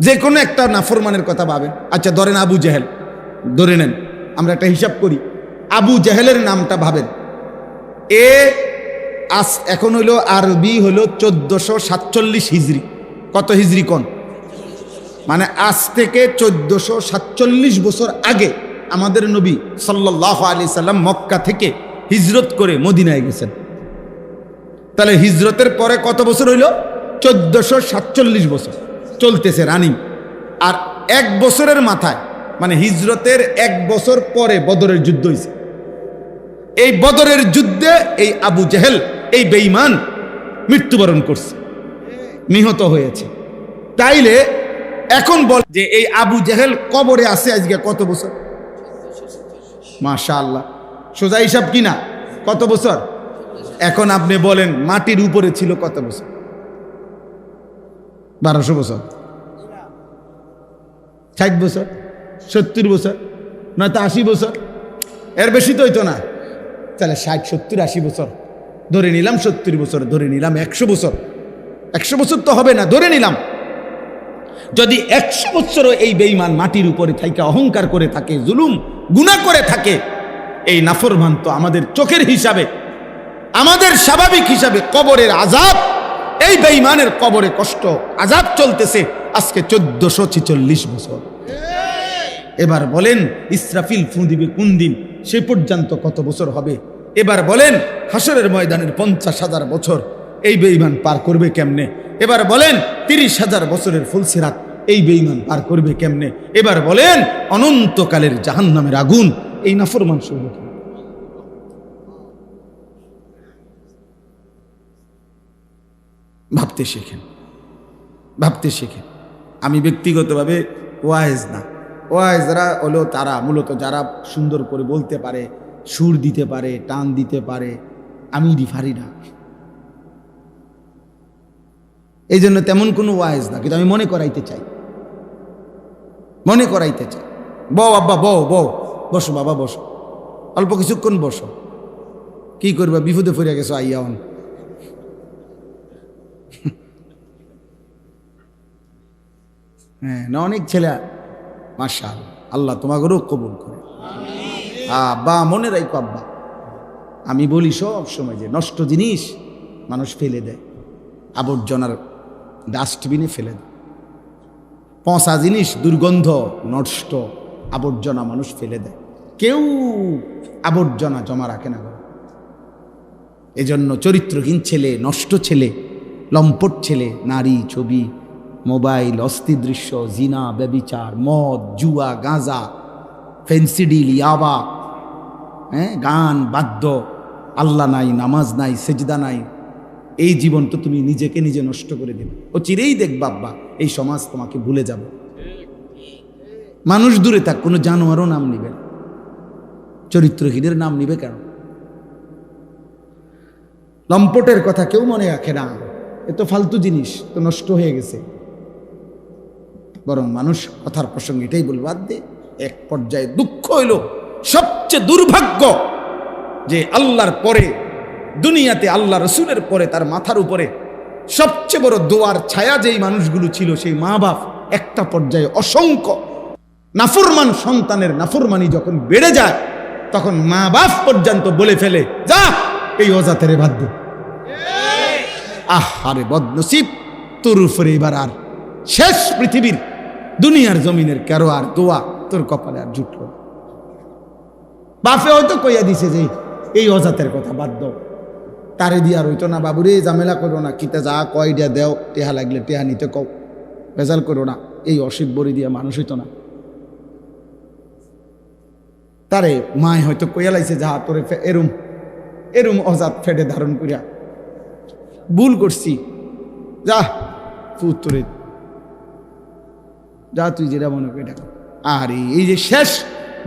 যে কোনো একটা নাফরমানের কথা ভাবেন। আচ্ছা ধরেন আবু জেহেল, ধরে নেন, আমরা একটা হিসাব করি। আবু জেহেলের নামটা ভাবেন, এখন হইল আরবি হইল 1447 হিজরি। কত হিজরি কোন? মানে আজ থেকে 1447 বছর আগে আমাদের নবী সাল্লাল্লাহু আলাইহি সাল্লাম মক্কা থেকে হিজরত করে মদিনায় গেছেন। তাহলে হিজরতের পরে কত বছর হইল? 1447 বছর চলতেছে রানিং। আর 1 বছরের মাথায়, মানে হিজরতের 1 বছর পরে বদরের যুদ্ধ হয়েছে। এই বদরের যুদ্ধে এই আবু জেহেল, এই বেঈমান মৃত্যুবরণ করছে, নিহত হয়েছে। তাইলে এখন বল যে এই আবু জেহেল কবরে আছে আজকে কত বছর? মাশাআল্লাহ, সোজা হিসাব কিনা? কত বছর? এখন আপনি বলেন মাটির উপরে ছিল কত বছর? 1200 বছর, 60 বছর, 70 বছর, নয়তো 80 বছর, এর বেশি তো হইতো না। তাহলে 60, 70, 80 বছর ধরে নিলাম, 70 বছর ধরে নিলাম, 100 বছর, 100 বছর তো হবে না, ধরে নিলাম। যদি 100 বছরও এই বেঈমান মাটির উপরে থাইকা অহংকার করে থাকে, জুলুম গুনাহ করে থাকে, এই নাফরমান তো আমাদের চোখের হিসাবে, আমাদের স্বাভাবিক হিসাবে কবরের আযাব, এই বেঈমানের কবরে কষ্ট আযাব চলতেছে আজকে 1446 বছর। এবার বলেন ইসরাফিল ফু দিবে কোন দিন, সে পর্যন্ত কত বছর হবে? এবার বলেন হাসরের ময়দানের 50,000 বছর এই বেঈমান পার করবে কেমনে? এবার বলেন 30,000 বছরের ফুলসিরাত এই বেঈমান পার করবে কেমনে? এবার বলেন অনন্তকালের জাহান্নামের আগুন এই নাফরমান সহ্য করবে। ভাবতে শেখেন, ভাবতে শেখেন। আমি ব্যক্তিগতভাবে ওয়াইজ না, ওয়াইজরা হলো তারা মূলত যারা সুন্দর করে বলতে পারে, সুর দিতে পারে, টান দিতে পারে। আমি পারি না, এই জন্য তেমন কোনো ওয়াইজ না, কিন্তু আমি মনে করাইতে চাই, মনে করাইতে চাই। বউ আব্বা, বউ বউ, বসো বাবা, বসো, অল্প কিছুক্ষণ বসো। কি করবা, বিপদে পড়ে গেছো আইয়ান। হ্যাঁ না, অনেক ছেলে মাশাআল্লাহ, আল্লাহ তোমাকেও কবুল করে। আব্বা মনে রাখো, আব্বা আমি বলি সব সময় যে নষ্ট জিনিস মানুষ ফেলে দেয়, আবর্জনার ডাস্টবিনে ফেলে দেয়। পচা জিনিস, দুর্গন্ধ, নষ্ট আবর্জনা মানুষ ফেলে দেয়, কেউ আবর্জনা জমা রাখে না। এজন্য চরিত্রহীন ছেলে, নষ্ট ছেলে, লম্পট ছেলে, নারী, ছবি, মোবাইল, অস্থির দৃশ্য, জিনা, ব্যভিচার, মদ, জুয়া, গাঁজা, ফেন্সিডিল, ইয়াবা, গান, বাদ্য, আল্লাহ নাই, নামাজ নাই, সেজদা নাই, এই জীবন তো তুমি নিজেকে নিজে নষ্ট করে দেবে। ও চিরেই দেখবা আব্বা এই সমাজ তোমাকে ভুলে যাবে। মানুষ দূরে থাক, কোনো জানোয়ারও নাম নিবে না, চরিত্রহীনের নাম নিবে কেন? লম্পটের কথা কেউ মনে রাখে না, এ তো ফালতু জিনিস, তো নষ্ট হয়ে গেছে। বরং মানুষ কথার প্রসঙ্গে এটাই বলবে, বাদ দে। এক পর্যায়ে দুঃখ হইল, সবচেয়ে দুর্ভাগ্য যে আল্লাহর পরে দুনিয়াতে, আল্লাহ রসুলের পরে, তার মাথার উপরে সবচেয়ে বড় দোয়ার ছায়া যেই মানুষগুলো ছিল, সেই মা বাপ, একটা পর্যায়ে অসংখ্য নাফরমান সন্তানের নাফরমানি যখন বেড়ে যায়, তখন মা বাপ পর্যন্ত বলে ফেলে, যা এই অজাতেরে বাদ দে। আরে বদনসিব, তোর উপরে এবার আর শেষ পৃথিবীর দুনিয়ার জমিনের কারো আর দোয়া তোর কপালে আর জুটল। বাপে হয়তো কইয়া দিছে যে এই অজাতের কথা বাদ দাও, তারে দিয়া রইতো না, বাবুরে ঝামেলা করো না, কিতা যা কয় দিয়া দেও, টেহা লাগলে টেহা নিতে কও, ভেজাল করো না, এই অসিক বড়ি দিয়া মানুষ হইতো না। তারে মায় হয়তো কইয়া লাইছে, যা তোরে এরম এরম অজাত ফেডে ধারণ করিয়া ভুল করছি, যা পুত্রে যা, তুই যেটা মনে করি এটা। আর এই যে শেষ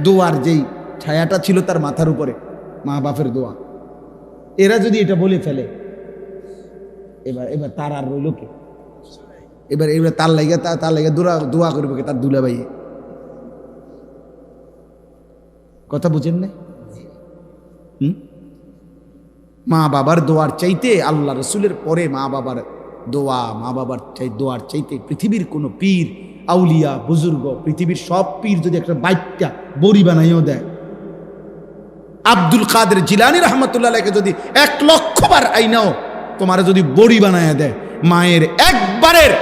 দোয়ার যেই ছায়াটা ছিল তার মাথার উপরে, মা বাপের দোয়া, এরা যদি এটা বলে ফেলে, এবার এবার তার আর রইল কে? এবার এবার তার লাগে দোয়া করবে কে? তার দুলাভাইয়ে। কথা বুঝেন না? মা বাবার দোয়ার চাইতে, আল্লাহ রসুলের পরে মা বাবার দোয়া, মা বাবার দোয়ার চাইতে পৃথিবীর কোনো পীর, আউলিয়া, বুজুর্গ, পৃথিবীর সব পীর যদি একটা বাইকটা বড়ি বানাইও দেয়, আব্দুল কাদের জিলানী রহমতুল্লাহকে যদি 1,00,000 বার আইনাও তোমার যদি বড়ি বানাইয়া দেয়, মায়ের একবারের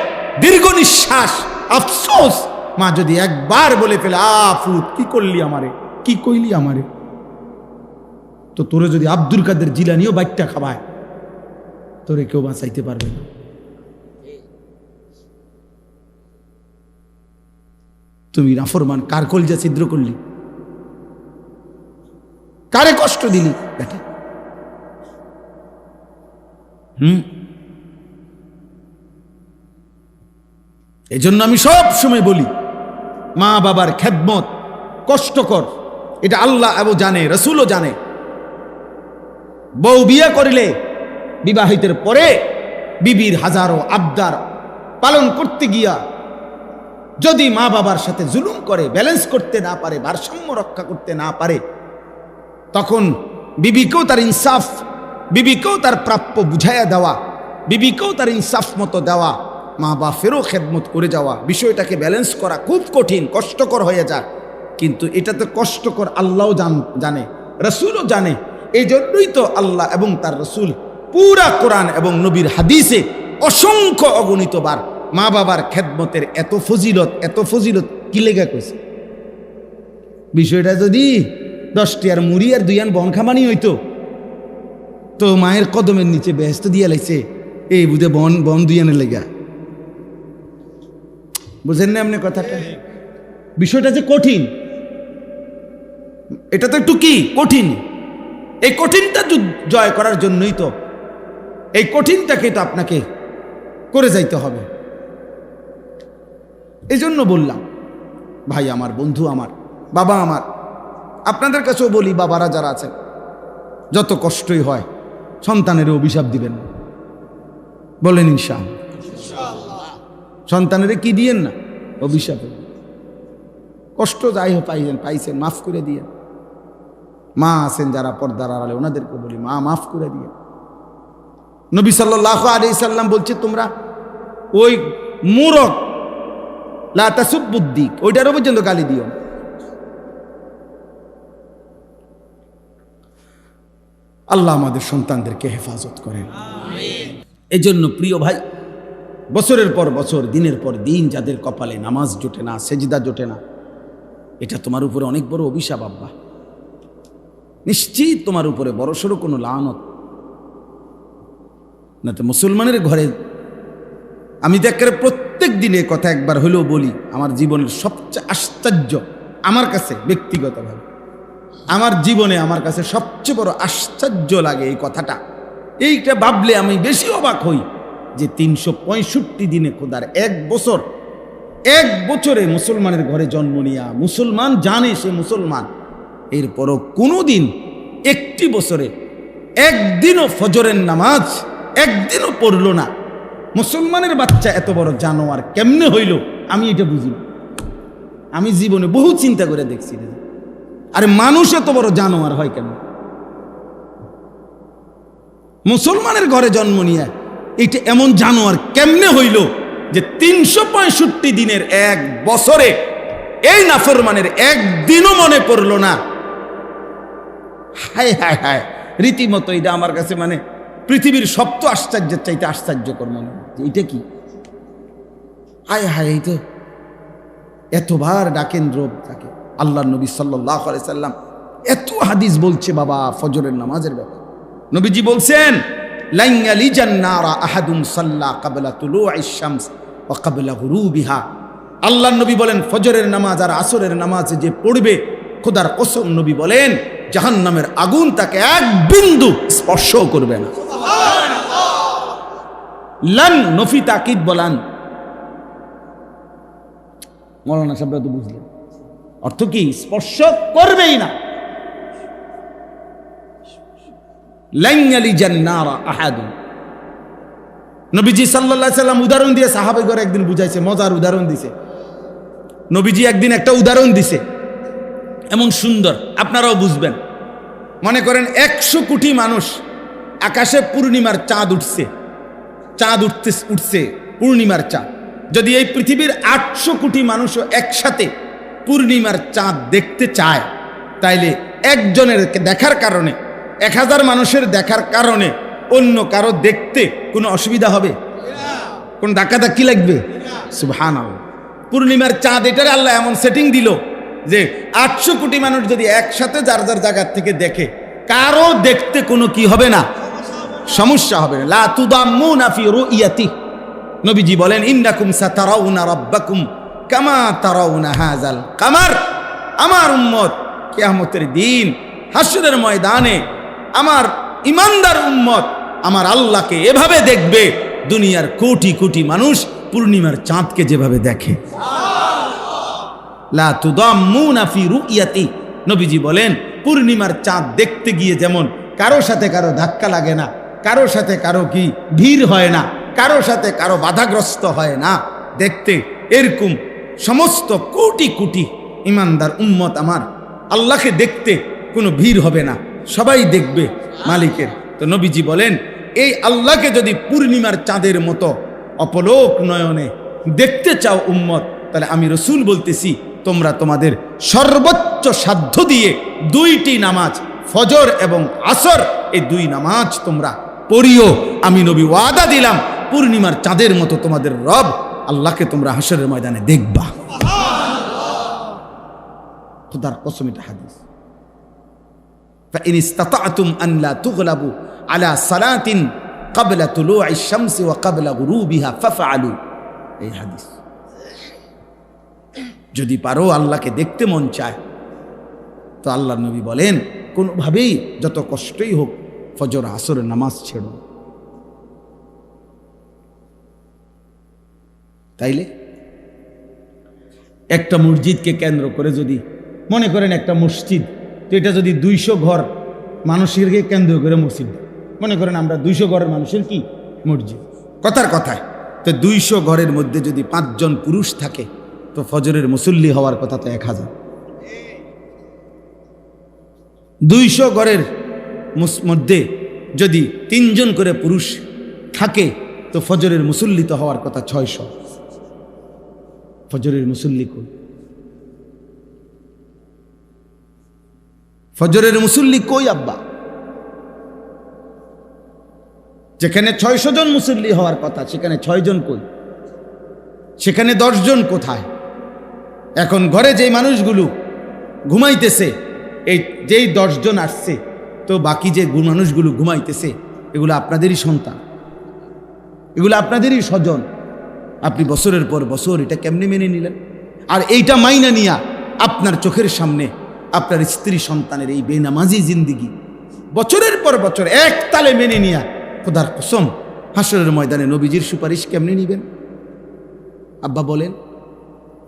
দীর্ঘ নিঃশ্বাস, আফসোস, মা যদি একবার বলে ফেলে, ফুত কি করলি আমারে, কি কইলি আমারে, তো তোরে যদি আব্দুল কাদের জিলানীও বাইকটা খাবায়, তোরে কেউ বাঁচাইতে পারবে না। তুমি নাফরমান, কার কলজা ছিদ্র করলি, কারে কষ্ট দিলি বেটা? এই জন্য আমি সব সময় বলি, মা বাবার খেদমত কষ্টকর, এটা আল্লাহ এবং জানে, রসুলও জানে। বউ বিয়ে করিলে বিবাহিতের পরে বিবির হাজারো আবদার পালন করতে গিয়া যদি মা বাবার সাথে জুলুম করে, ব্যালেন্স করতে না পারে, ভারসাম্য রক্ষা করতে না পারে, তখন বিবিকেও তার ইনসাফ, বিবিকেও তার প্রাপ্য বুঝাইয়া দেওয়া, বিবিকেও তার ইনসাফ মতো দেওয়া, মা বাপেরও খেদমত করে যাওয়া, বিষয়টাকে ব্যালেন্স করা খুব কঠিন, কষ্টকর হয়ে যায়। কিন্তু এটা তো কষ্টকর আল্লাহও জানে, রসুলও জানে। এই জন্যই তো আল্লাহ এবং তার রসুল পুরা কোরআন এবং নবীর হাদিসে অসংখ্য অগণিতবার মা বাবার খেদমতের এত ফজিলত কি লেগে কইছে। বিষয়টা যদি 10টি আর মুড়ি আর 2 আন বন খামানি হইতো, তো মায়ের কদমের নিচে বেহেস্ত দিয়া লাইছে, এই বুঝে বন 2 আনের লেগা। বুঝেন না আপনি কথাটা? বিষয়টা যে কঠিন, এটা তো একটু কি কঠিন। এই কঠিনটা জয় করার জন্যই তো, এই কঠিনটাকে তো আপনাকে করে যাইতে হবে। এই জন্য বললাম, ভাই আমার, বন্ধু আমার, বাবা আমার, আপনাদের কাছেও বলি, বাবারা যারা আছেন, যত কষ্টই হয় সন্তানের অভিশাপ দিবেন না, বলেন ইনশাআল্লাহ। সন্তানের কি দিয়েন না? অভিশাপ। কষ্ট যাই হোক পাইছেন, মাফ করে দিয়ে। মা আছেন যারা পর্দার আড়ালে, ওনাদেরকে বলি, মা মাফ করে দিয়ে। নবী সাল্লাল্লাহু আলাইহি সাল্লাম বলছে, তোমরা ওই মূরখ লা তাসুবুদ্দিক, ওইটারও পর্যন্ত গালি দিও। আল্লাহ আমাদের সন্তানদেরকে হেফাজত করেন। এই জন্য প্রিয় ভাই, বছরের পর বছর, দিনের পর দিন যাদের কপালে নামাজ জোটে না, সেজদা জোটে না, এটা তোমার উপরে অনেক বড় অভিশাপ আব্বা। নিশ্চিত তোমার উপরে বড়সড় কোনো লানত। না তো মুসলমানের ঘরে আমি দেখে প্রত্যেক দিনে কথা একবার হলেও বলি, আমার জীবনের সবচেয়ে আশ্চর্য, আমার কাছে ব্যক্তিগতভাবে আমার জীবনে আমার কাছে সবচেয়ে বড় আশ্চর্য লাগে এই কথাটা। এইটা ভাবলে আমি বেশি অবাক হই যে 365 দিনে খোদার এক বছরে মুসলমানের ঘরে জন্ম নিয়া মুসলমান জানে সে মুসলমান, এরপরও কোনোদিন একটি বছরে একদিনও ফজরের নামাজ একদিনও পড়ল না। মুসলমানের বাচ্চা এত বড় জানোয়ার কেমনে হইল আমি এটা বুঝি। আমি জীবনে বহু চিন্তা করে দেখছি, আরে মানুষ এত বড় জানোয়ার হয় কেন? মুসলমানের ঘরে জন্ম নিয়ে এটা এমন জানোয়ার কেমনে হইল যে 365 দিনের এক বছরে এই নাফরমানের একদিনও মনে পড়ল না। হায় হায় হায়, রীতিমতো এটা আমার কাছে মানে পৃথিবীর সপ্ত আশ্চর্যের চাইতে আশ্চর্যকর মনে হয়। এটা কি? হায় হায়, এই তো এতবার ডাকেন রব তাকে। আল্লাহ নবী সাল্লাল্লাহু আলাইহি সাল্লাম এত হাদিস বলছে বাবা ফজরের নামাজের ব্যাপারে। নবীজি বলছেন, লান ইয়ালিজান নারা আহাদুন সাল্লা ক্বাবলা তুলুইশ শামস ওয়া ক্বাবলা গুরুবিহা। আল্লাহর নবী বলেন, ফজরের নামাজ আর আসরের নামাজ যে পড়বে, খোদার কসম নবী বলেন জাহান্নামের আগুন তাকে এক বিন্দু স্পর্শ করবে না। লান নফি তাকিদ বলান। মৌলানা সাহেবরা তো বুঝলেন অর্থ কি? স্পর্শ করবেই না। লান ইয়ালিজান নারা আহাদুন। নবীজি সাল্লাল্লাহু আলাইহি সাল্লাম উদাহরণ দিয়ে সাহাবায়ে একদিন বুঝাইছে, মজার উদাহরণ দিছে। নবীজি একদিন একটা উদাহরণ দিছে এমন সুন্দর, আপনারাও বুঝবেন। মনে করেন 100 কোটি মানুষ, আকাশে পূর্ণিমার চাঁদ উঠছে, পূর্ণিমার চাঁদ। যদি এই পৃথিবীর 800 কোটি মানুষও একসাথে পূর্ণিমার চাঁদ দেখতে চায়, তাইলে একজনের দেখার কারণে, 1000 মানুষের দেখার কারণে অন্য কারো দেখতে কোনো অসুবিধা হবে? কোন ধাক্কাধাক্কি লাগবে? সুবহানাল্লাহ। পূর্ণিমার চাঁদ এটারে আল্লাহ এমন সেটিং দিল যে 800 কোটি মানুষ যদি একসাথে যার যার জায়গার থেকে দেখে, কারো দেখতে কোনো কি হবে না, সমস্যা হবে না। লা তুদাম্মুনা ফি রুইয়াতি। নবীজি বলেন, ইন্নাকুম সাতারাউনা রাব্বাকুম কামা তারাউনা হাযাল কামার। আমার উম্মত কিয়ামতের দিন হাসরের ময়দানে আমার ইমানদার উম্মত আমার আল্লাহকে এভাবে দেখবে দুনিয়ার কোটি কোটি মানুষ পূর্ণিমার চাঁদকে যেভাবে দেখে। লা তুদাম্মুনা ফি রুইয়াতি। নবীজি বলেন, পূর্ণিমার চাঁদ দেখতে গিয়ে যেমন কারো সাথে কারো ধাক্কা লাগে না, কারো সাথে কারো কি ভিড় হয় না, কারো সাথে কারো বাধাগ্রস্ত হয় না দেখতে, এরকম সমস্ত কোটি কোটি ইমানদার উম্মত আমার আল্লাহকে দেখতে কোনো ভিড় হবে না, সবাই দেখবে মালিকের। তো নবীজি বলেন, এই আল্লাহকে যদি পূর্ণিমার চাঁদের মতো অপলোক নয়নে দেখতে চাও উম্মত, তাহলে আমি রসুল বলতেছি, তোমরা তোমাদের সর্বোচ্চ সাধ্য দিয়ে 2টি নামাজ, ফজর এবং আসর, এই 2 নামাজ তোমরা পড়িও। আমি নবী ওয়াদা দিলাম, পূর্ণিমার চাঁদের মতো তোমাদের রব আল্লাহকে তোমরা হাসরের ময়দানে দেখবা। খোদার কসম, এটা হাদিস। فإن استطعتم أن لا تغلبوا على صلاة قبل طلوع الشمس وقبل غروبها فافعلوا। এই হাদিস। যদি পারো আল্লাহকে দেখতে মন চায়, তো আল্লাহর নবী বলেন, কোনোভাবেই যত কষ্টই হোক ফজর আসরের নামাজ ছেড়ো। তাইলে একটা মসজিদকে কেন্দ্র করে যদি মনে করেন একটা মসজিদ, তো এটা যদি 200 ঘর মানুষেরকে কেন্দ্র করে মসজিদ, মনে করেন আমরা 200 ঘরের মানুষের কি মসজিদ, কথার কথায়, তো 200 ঘরের মধ্যে যদি 5 জন পুরুষ থাকে, তো ফজরের মুসল্লি হওয়ার কথা তো 1000। 200 ঘরের মধ্যে যদি 3 জন করে পুরুষ থাকে, তো ফজরের মুসল্লি তো হওয়ার কথা 600। ফজরের মুসল্লি কই? ফজরের মুসল্লি কই আব্বা? যেখানে 600 জন মুসল্লি হওয়ার কথা সেখানে 6 জন কই, সেখানে 10 জন কোথায়? এখন ঘরে যেই মানুষগুলো ঘুমাইতেছে, এই যেই 10 জন আসছে, তো বাকি যে মানুষগুলো ঘুমাইতেছে এগুলো আপনাদেরই সন্তান, এগুলো আপনাদেরই স্বজন। আপনি বছরের পর বছর এটা কেমনে মেনে নিলেন? আর এইটা মাইনা নিয়া আপনার চোখের সামনে আপনার স্ত্রী সন্তানের এই বেনামাজি জিন্দিগি বছরের পর বছর এক তালে মেনে নিয়া খোদার কসম হাসরের ময়দানে নবীজির সুপারিশ কেমনে নিবেন? আব্বা বলেন,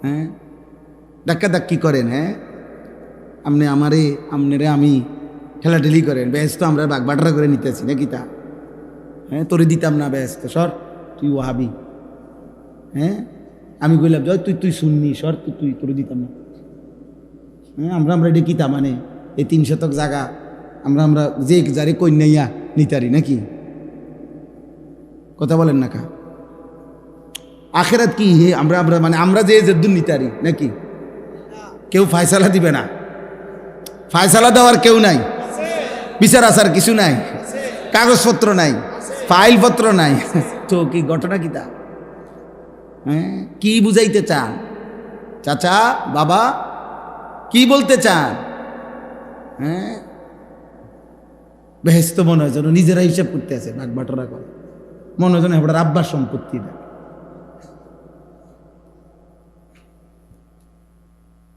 হ্যাঁ ধাক্কি করেন, হ্যাঁ আপনি আমনেরে আমি ঠেলাঠেলি করেন, ব্যস্ত আমরা বাগবাটরা করে নিতেছি নাকি তা? হ্যাঁ তোরে দিতাম না, ব্যস্ত সর, তুই ওয়াহাবি। হ্যাঁ আমি কইলাম জয় তুই শুননি, সর তুই তোরে দিতাম না। হ্যাঁ আমরা এটা কিতা মানে এই 3 শতক জায়গা আমরা যে যারে কন্যাইয়া নিতারি নাকি? কথা বলেন না কা? আখেরাত কি হে আমরা মানে আমরা যে জেদ্দুর নিতারি নাকি? কেউ ফায়সালা দিবে না, ফায়সালা দেওয়ার কেউ নাই, বিচার আসার কিছু নাই, কাগজপত্র নাই, ফাইলপত্র নাই, তো কি ঘটনা কি তা? হ্যাঁ কি বুঝাইতে চান চাচা বাবা, কি বলতে চান? হ্যাঁ বেহেস্ত মনে হয় যেন নিজেরা হিসাব করতে আছে, বাটবাটরা করে, মনে হয় যেন এবার আব্বার সম্পত্তি না।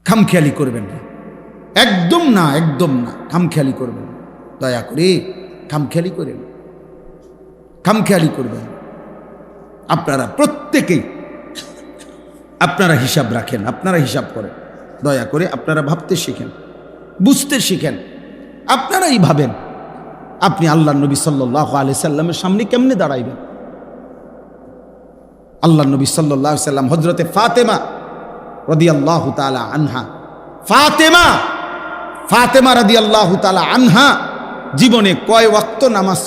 খামখেয়ালি করবেন না, একদম না, একদম না, খামখেয়ালি করবেন, দয়া করে খামখেয়ালি করেন, খামখেয়ালি করবেন। আপনারা প্রত্যেকেই আপনারা হিসাব রাখেন, আপনারা হিসাব করেন, দয়া করে আপনারা ভাবতে শিখেন, বুঝতে শিখেন। আপনারাই ভাবেন আপনি আল্লাহ নবী সাল্লাল্লাহু আলাইহি সাল্লামের সামনে কেমনে দাঁড়াইবেন। আল্লাহ নবী সাল্লাল্লাহু আলাইহি সাল্লাম হযরতে ফাতেমা রাদিয়াল্লাহু তাআলা আনহা, ফাতেমা রাদিয়াল্লাহু তাআলা আনহা জীবনে কয় ওয়াক্ত নামাজ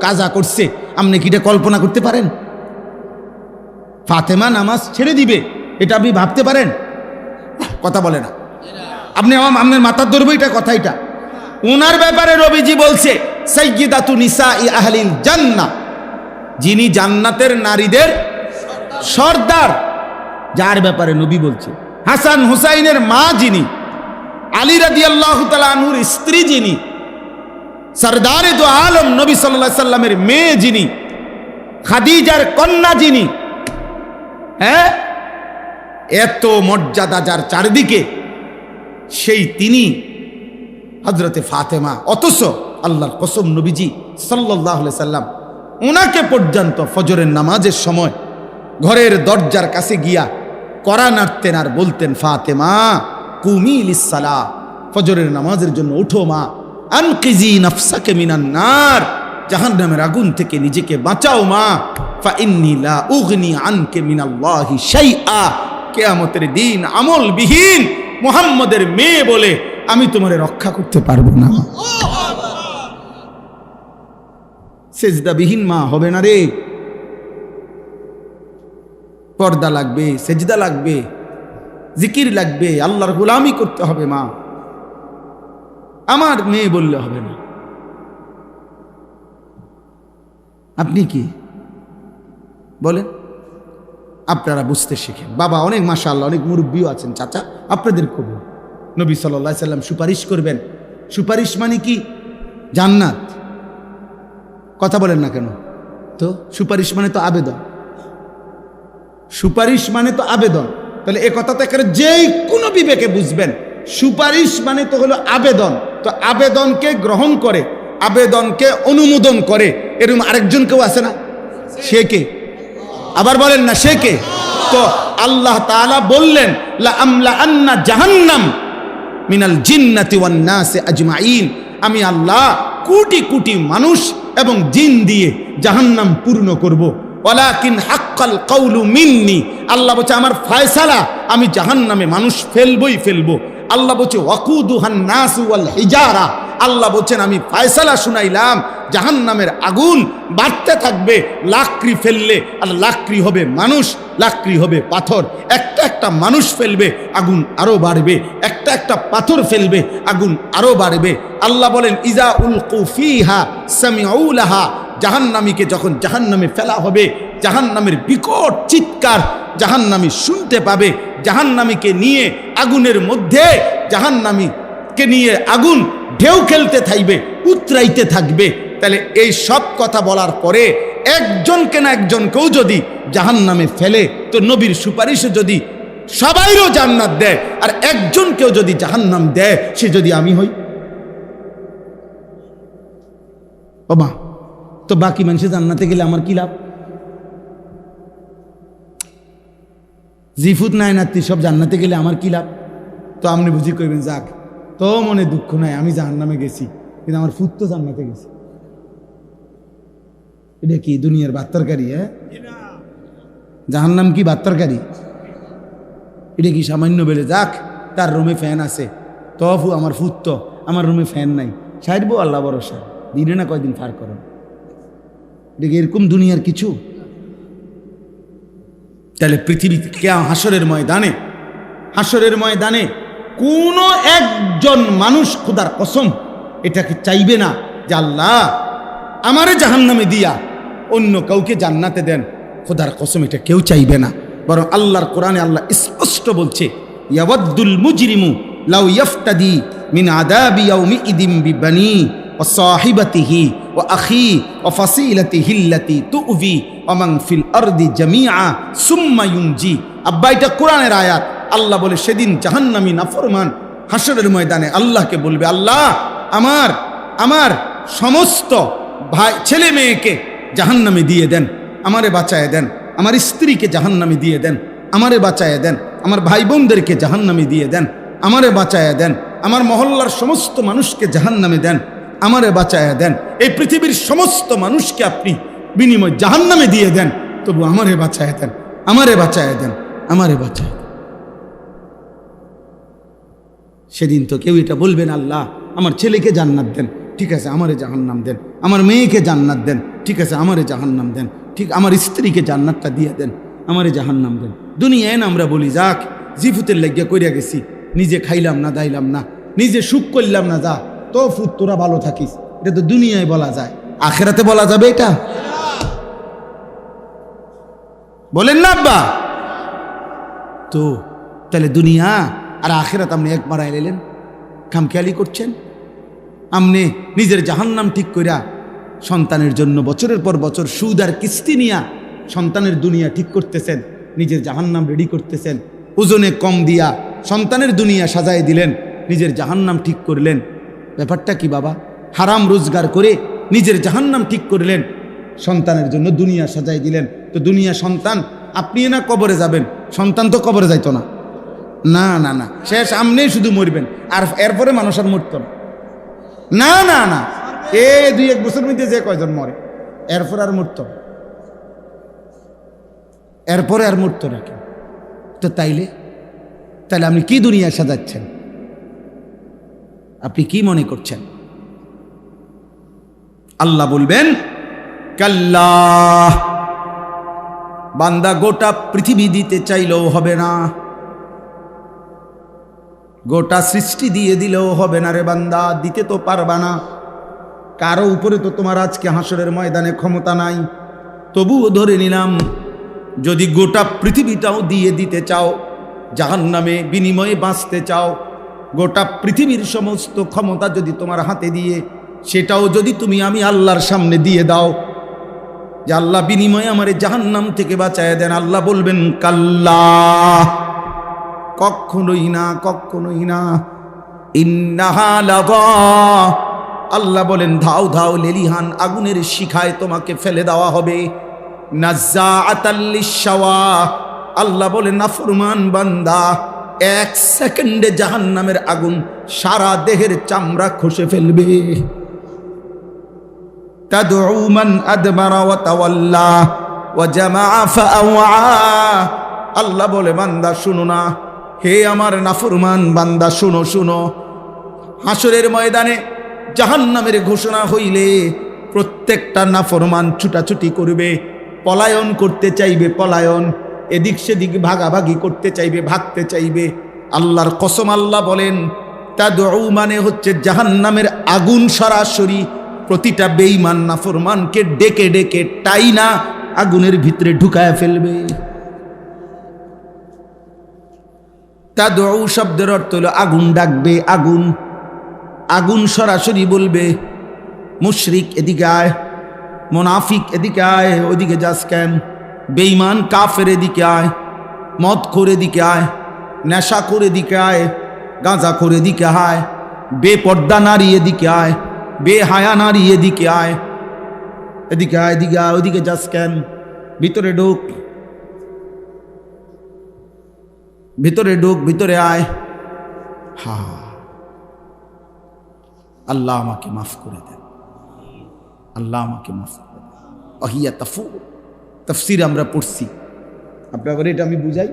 কাজা করছে আপনি কি এটা কল্পনা করতে পারেন? ফাতেমা নামাজ ছেড়ে দিবে এটা আপনি ভাবতে পারেন? কথা বলে না আপনি, আপনার মাথার ধরবো এটা কথা। এটা ওনার ব্যাপারে নবীজি বলছে সাইয়্যিদাতু নিসাই আহলিল জান্নাহ, যিনি জান্নাতের নারীদের সর্দার, যার ব্যাপারে নবী বলছে। হাসান হুসাইনের মা যিনি, আলী রাদিয়াল্লাহু তাআলা আনহুর স্ত্রী যিনি, সরদারে দো আলম নবী সাল্লাল্লাহু আলাইহি সাল্লামের মেয়ে যিনি, খাদিজার কন্যা যিনি, হ্যাঁ এত মর্যাদা যার চারদিকে, সেই তিনি হযরতে ফাতেমা। অথচ আল্লাহর কসম নবীজি সাল্লাল্লাহু আলাইহি সাল্লাম ওনাকে পর্যন্ত ফজরের নামাজের সময় ঘরের দরজার কাছে গিয়া কড়া নাড়তেন আর বলতেন, ফাতেমা কুমি লিসসালাহ, ফজরের নামাজের জন্য উঠো মা, আনকিজি নাফসাকে মিনান নার, জাহান্নামের আগুন থেকে নিজেকে বাঁচাও মা, ফা ইন্নী লা উগনি আনকে মিনাল্লাহি শাইআ, কিয়ামতের দিন আমলবিহীন মুহাম্মদের মেয়ে বলে আমি তোমারে রক্ষা করতে পারবো না। সেজদাবিহীন মা হবে না রে, পর্দা লাগবে, সেজদা লাগবে, জিকির লাগবে, আল্লাহর গোলামি করতে হবে মা, আমার মেয়ে বললে হবে না। আপনি কি বলেন? আপনারা বুঝতে শিখেন। বাবা অনেক মাশাআল্লাহ অনেক মুরব্বিও আছেন, চাচা আপনাদের কবুল। নবী সাল্লাল্লাহু আলাইহি সাল্লাম সুপারিশ করবেন, সুপারিশ মানে কি? জান্নাত। কথা বলেন না কেন? তো সুপারিশ মানে তো আবেদন, সুপারিশ মানে তো আবেদন। তাহলে এ কথা তো একেবারে যেই কোনো বিবেকে বুঝবেন, সুপারিশ মানে তো হলো আবেদন। তো আবেদনকে গ্রহণ করে, আবেদনকে অনুমোদন করে এরকম আরেকজন কেউ আছে না? সে কে? আবার বলেন না, সে কে? তো আল্লাহ তাআলা বললেন লা আমলা আন্না জাহান্নাম মিনাল জিন্নাতি ওয়ান নাসি আজমাইন, আমি আল্লাহ কোটি কোটি মানুষ এবং জিন দিয়ে জাহান্নাম পূর্ণ করব। ওয়ালাকিন হাক্কাল কাউলু মিন্নি, আল্লাহ বলছে আমার ফয়সালা আমি জাহান্নামে মানুষ ফেলবই ফেলবো। আল্লাহ বলছে ওয়াকুদুহান নাস ওয়াল হিজারা, আল্লাহ বলছেন আমি ফয়সালা শুনাইলাম জাহান্নামের আগুন বাড়তে থাকবে, লাকড়ি ফেললে আর লাকড়ি হবে মানুষ, লাকড়ি হবে পাথর। একটা একটা মানুষ ফেলবে আগুন আরো বাড়বে, একটা একটা পাথর ফেলবে আগুন আরো বাড়বে। আল্লাহ বলেন ইজা উলকু ফিহা সামিউ লাহা, জাহান্নামীকে যখন জাহান্নামে ফেলা হবে, জাহান্নামের বিকট চিৎকার জাহান্নামী শুনতে পাবে। জাহান্নামীকে নিয়ে আগুনের মধ্যে, জাহান্নামীকে নিয়ে আগুন ঢেউ খেলতে থাকবে, উতরাইতে থাকবে। তাহলে এই সব কথা বলার পরে একজনকে না একজনকেও যদি জাহান্নামে ফেলে, তো নবীর সুপারিশে যদি সবাইরও জান্নাত দেয়, আর একজনকেও যদি জাহান্নাম দেয়, সে যদি আমি হই, বাবা, তো বাকি মানুষে জান্নাতে গেলে আমার কি লাভ? জিফুত নাই নাতি সব জান্নাতে গেলে আমার কি লাভ? তো আপনি বুঝি কইবেন, যাক, তো মনে দুঃখ নাই, আমি জাহান্নামে গেছি, কিন্তু আমার ফুত তো জান্নাতে গেছি। এটা কি দুনিয়ার বাত্তরকারী? হ্যাঁ, জাহান্নাম কি বাত্তরকারী? এটা কি সামান্য বেড়ে, যাক তার রুমে ফ্যান আছে, তফু আমার ফুত তো, আমার রুমে ফ্যান নাই, সাইডবো আল্লাহ ভরসা, দিনে না কয়দিন ফার করেন। এটা কি এরকম দুনিয়ার কিছু? তাহলে পৃথিবীতে হাসরের ময়দানে কোনো একজন মানুষ খোদার কসম এটাকে চাইবে না যে আল্লাহ আমারে জাহান্নামে দিয়া অন্য কাউকে জান্নাতে দেন। খোদার কসম এটা কেউ চাইবে না। বরং আল্লাহর কোরআনে আল্লাহ স্পষ্ট বলছে, ইয়াওয়াদ্দুল মুজরিমু লাউ ইয়াফতাদি মিন আযাবি ইয়াউমিইদিন বিবানি ওয়া সাহিবাতিহি ওয়া আখি ওয়া ফাসিলাতিহি আল্লাতী তু'ভি ওয়া মান ফিল আরদি জামিআ সুম্মা ইউনজি। আব্বা, এটা কোরআনের আয়াত। আল্লাহ বলে সেদিন জাহান্নামী নাফরমান হাসরের ময়দানে আল্লাহকে বলবে, আল্লাহ আমার সমস্ত ভাই ছেলে মেয়েকে জাহান্নামে দিয়ে দেন, আমারে বাঁচায় দেন। আমার স্ত্রীকে জাহান্নামে দিয়ে দেন, আমারে বাঁচায় দেন। আমার ভাই বোনদেরকে জাহান্নামে দিয়ে দেন, আমারে বাঁচায় দেন। আমার মহল্লার সমস্ত মানুষকে জাহান্নামে দেন, আমারে বাঁচায় দেন। এই পৃথিবীর সমস্ত মানুষকে আপনি বিনিময় জাহান্নামে দিয়ে দেন, তবু আমারে বাঁচায় দেন, আমারে বাঁচায় দেন, আমারে বাঁচায় দেন। সেদিন তো কেউ এটা বলবেন, আল্লাহ আমার ছেলেকে জান্নাত দেন, ঠিক আছে, আমারে জাহান্নাম দেন। আমার মেয়েকে জান্নাত দেন, ঠিক আছে, আমারে জাহান্নাম দেন। ঠিক, আমার স্ত্রীকে জান্নাতটা দিয়ে দেন, আমারে জাহান্নাম দেন। দুনিয়ায় না আমরা বলি, যাক জিফুতের লাগিয়া কইরা গেছি, নিজে খাইলাম না, দাইলাম না, নিজে সুখ করলাম না, যা তো ফুত তোরা ভালো থাকিস। এটা তো দুনিয়ায় বলা যায়, আখেরাতে বলা যাবে এটা? বলেন না আব্বা? তো তাহলে দুনিয়া আর আখেরাত আপনি এক মারায় এলেন, খামখেয়ালি করছেন। আপনি নিজের জাহান্নাম ঠিক কইরা সন্তানের জন্য বছরের পর বছর সুদ আর কিস্তি নিয়া সন্তানের দুনিয়া ঠিক করতেছেন, নিজের জাহান্নাম রেডি করতেছেন। ওজনে কম দিয়া সন্তানের দুনিয়া সাজায় দিলেন, নিজের জাহান্নাম ঠিক করলেন। ব্যাপারটা কি বাবা? হারাম রোজগার করে নিজের জাহান্নাম ঠিক করলেন, সন্তানের জন্য দুনিয়া সাজাই দিলেন। তো দুনিয়া সন্তান, আপনি না কবরে যাবেন, সন্তান তো কবরে যাইতো না। না না না, শেষ আমনে শুধু মরবেন, আর এরপরে মানুষ আর মরত না। না না না, এই 2-1 বছর মধ্যে যে কয়জন মরে, এরপর আর মরত, এরপরে আর মরত না কেউ। তো তাইলে আপনি কি দুনিয়া সাজাচ্ছেন? আপনি কি মনে করছেন? আল্লাহ বলবেন, কাল্লা, বান্দা গোটা পৃথিবী দিতে চাইলেও হবে না, গোটা সৃষ্টি দিয়ে দিলেও হবে না রে বান্দা, দিতে তো পারবা না। কারো উপরে তো তোমার আজকে হাসরের ময়দানে ক্ষমতা নাই। তবুও ধরে নিলাম, যদি গোটা পৃথিবীটাও দিয়ে দিতে চাও, জাহান্নামে বিনিময়ে বাঁচতে চাও, গোটা পৃথিবীর সমস্ত ক্ষমতা যদি তোমার হাতে দিয়ে, সেটাও যদি তুমি আমি আল্লাহর সামনে দিয়ে দাও, যে আল্লাহ বিনিময়ে আমারে জাহান্নাম থেকে বাঁচায় দেন, আল্লাহ বলবেন কাল্লা, কখনোই না, কখনোই না। ইন্নাহা লাযা, আল্লাহ বলেন ধাও ধাও লেলিহান আগুনের শিখায় তোমাকে ফেলে দেওয়া হবে। নাজ্জাআতাল লিশাওয়া, আল্লাহ বলেন নাফরমান বান্দা 1 সেকেন্ডে জাহান্নামের আগুন সারা দেহের চামড়া খসে ফেলবে। তাদউ মান আদবারা ওয়া তাওয়াল্লা ওয়া জামাআ ফাআওয়া, আল্লাহ বলে বান্দা শুনো না, হে আমার নাফরমান বান্দা শুনো শুনো, হাসরের ময়দানে জাহান্নামের ঘোষণা হইলে প্রত্যেকটা নাফরমান ছুটাছুটি করবে, পলায়ন করতে চাইবে, পলায়ন, এদিক সেদিক ভাগাভাগি করতে চাইবে, ভাগতে চাইবে। আল্লাহর কসম, আল্লাহ বলেন তাদউ মানে হচ্ছে জাহান্নামের আগুন সরাসরি প্রতিটা বেঈমান নাফরমানকে ডেকে ডেকে টাইনা আগুনের ভিতরে ঢুকায় ফেলবে। তাদউ শব্দের অর্থ হলো আগুন ডাকবে। আগুন, আগুন সরাসরি বলবে মুশরিক এদিকে আয়, মুনাফিক এদিকে আয়, ওদিকে যাস কেন? বেঈমান কাফের এদিকে আয়, মদ খোর এদিকে আয়, নেশা করে এদিকে আয়, গাঁজা করে এদিকে আয়, বেপর্দা নারী এদিকে আয়, বেহায়া নারী এদিকে আয়, এদিকে আয়, এদিকে আয়, ওদিকে যাস কেন? ভিতরে ঢোক, ভিতরে ঢোক, ভিতরে আয়। হা, আল্লাহ আমাকে মাফ করে দেন, আল্লাহ আমাকে মাফ করে দেন। অহিয়া তাফুর তাফসীর আমরা পড়ছি, আপনাদের এটা আমি বুঝাই।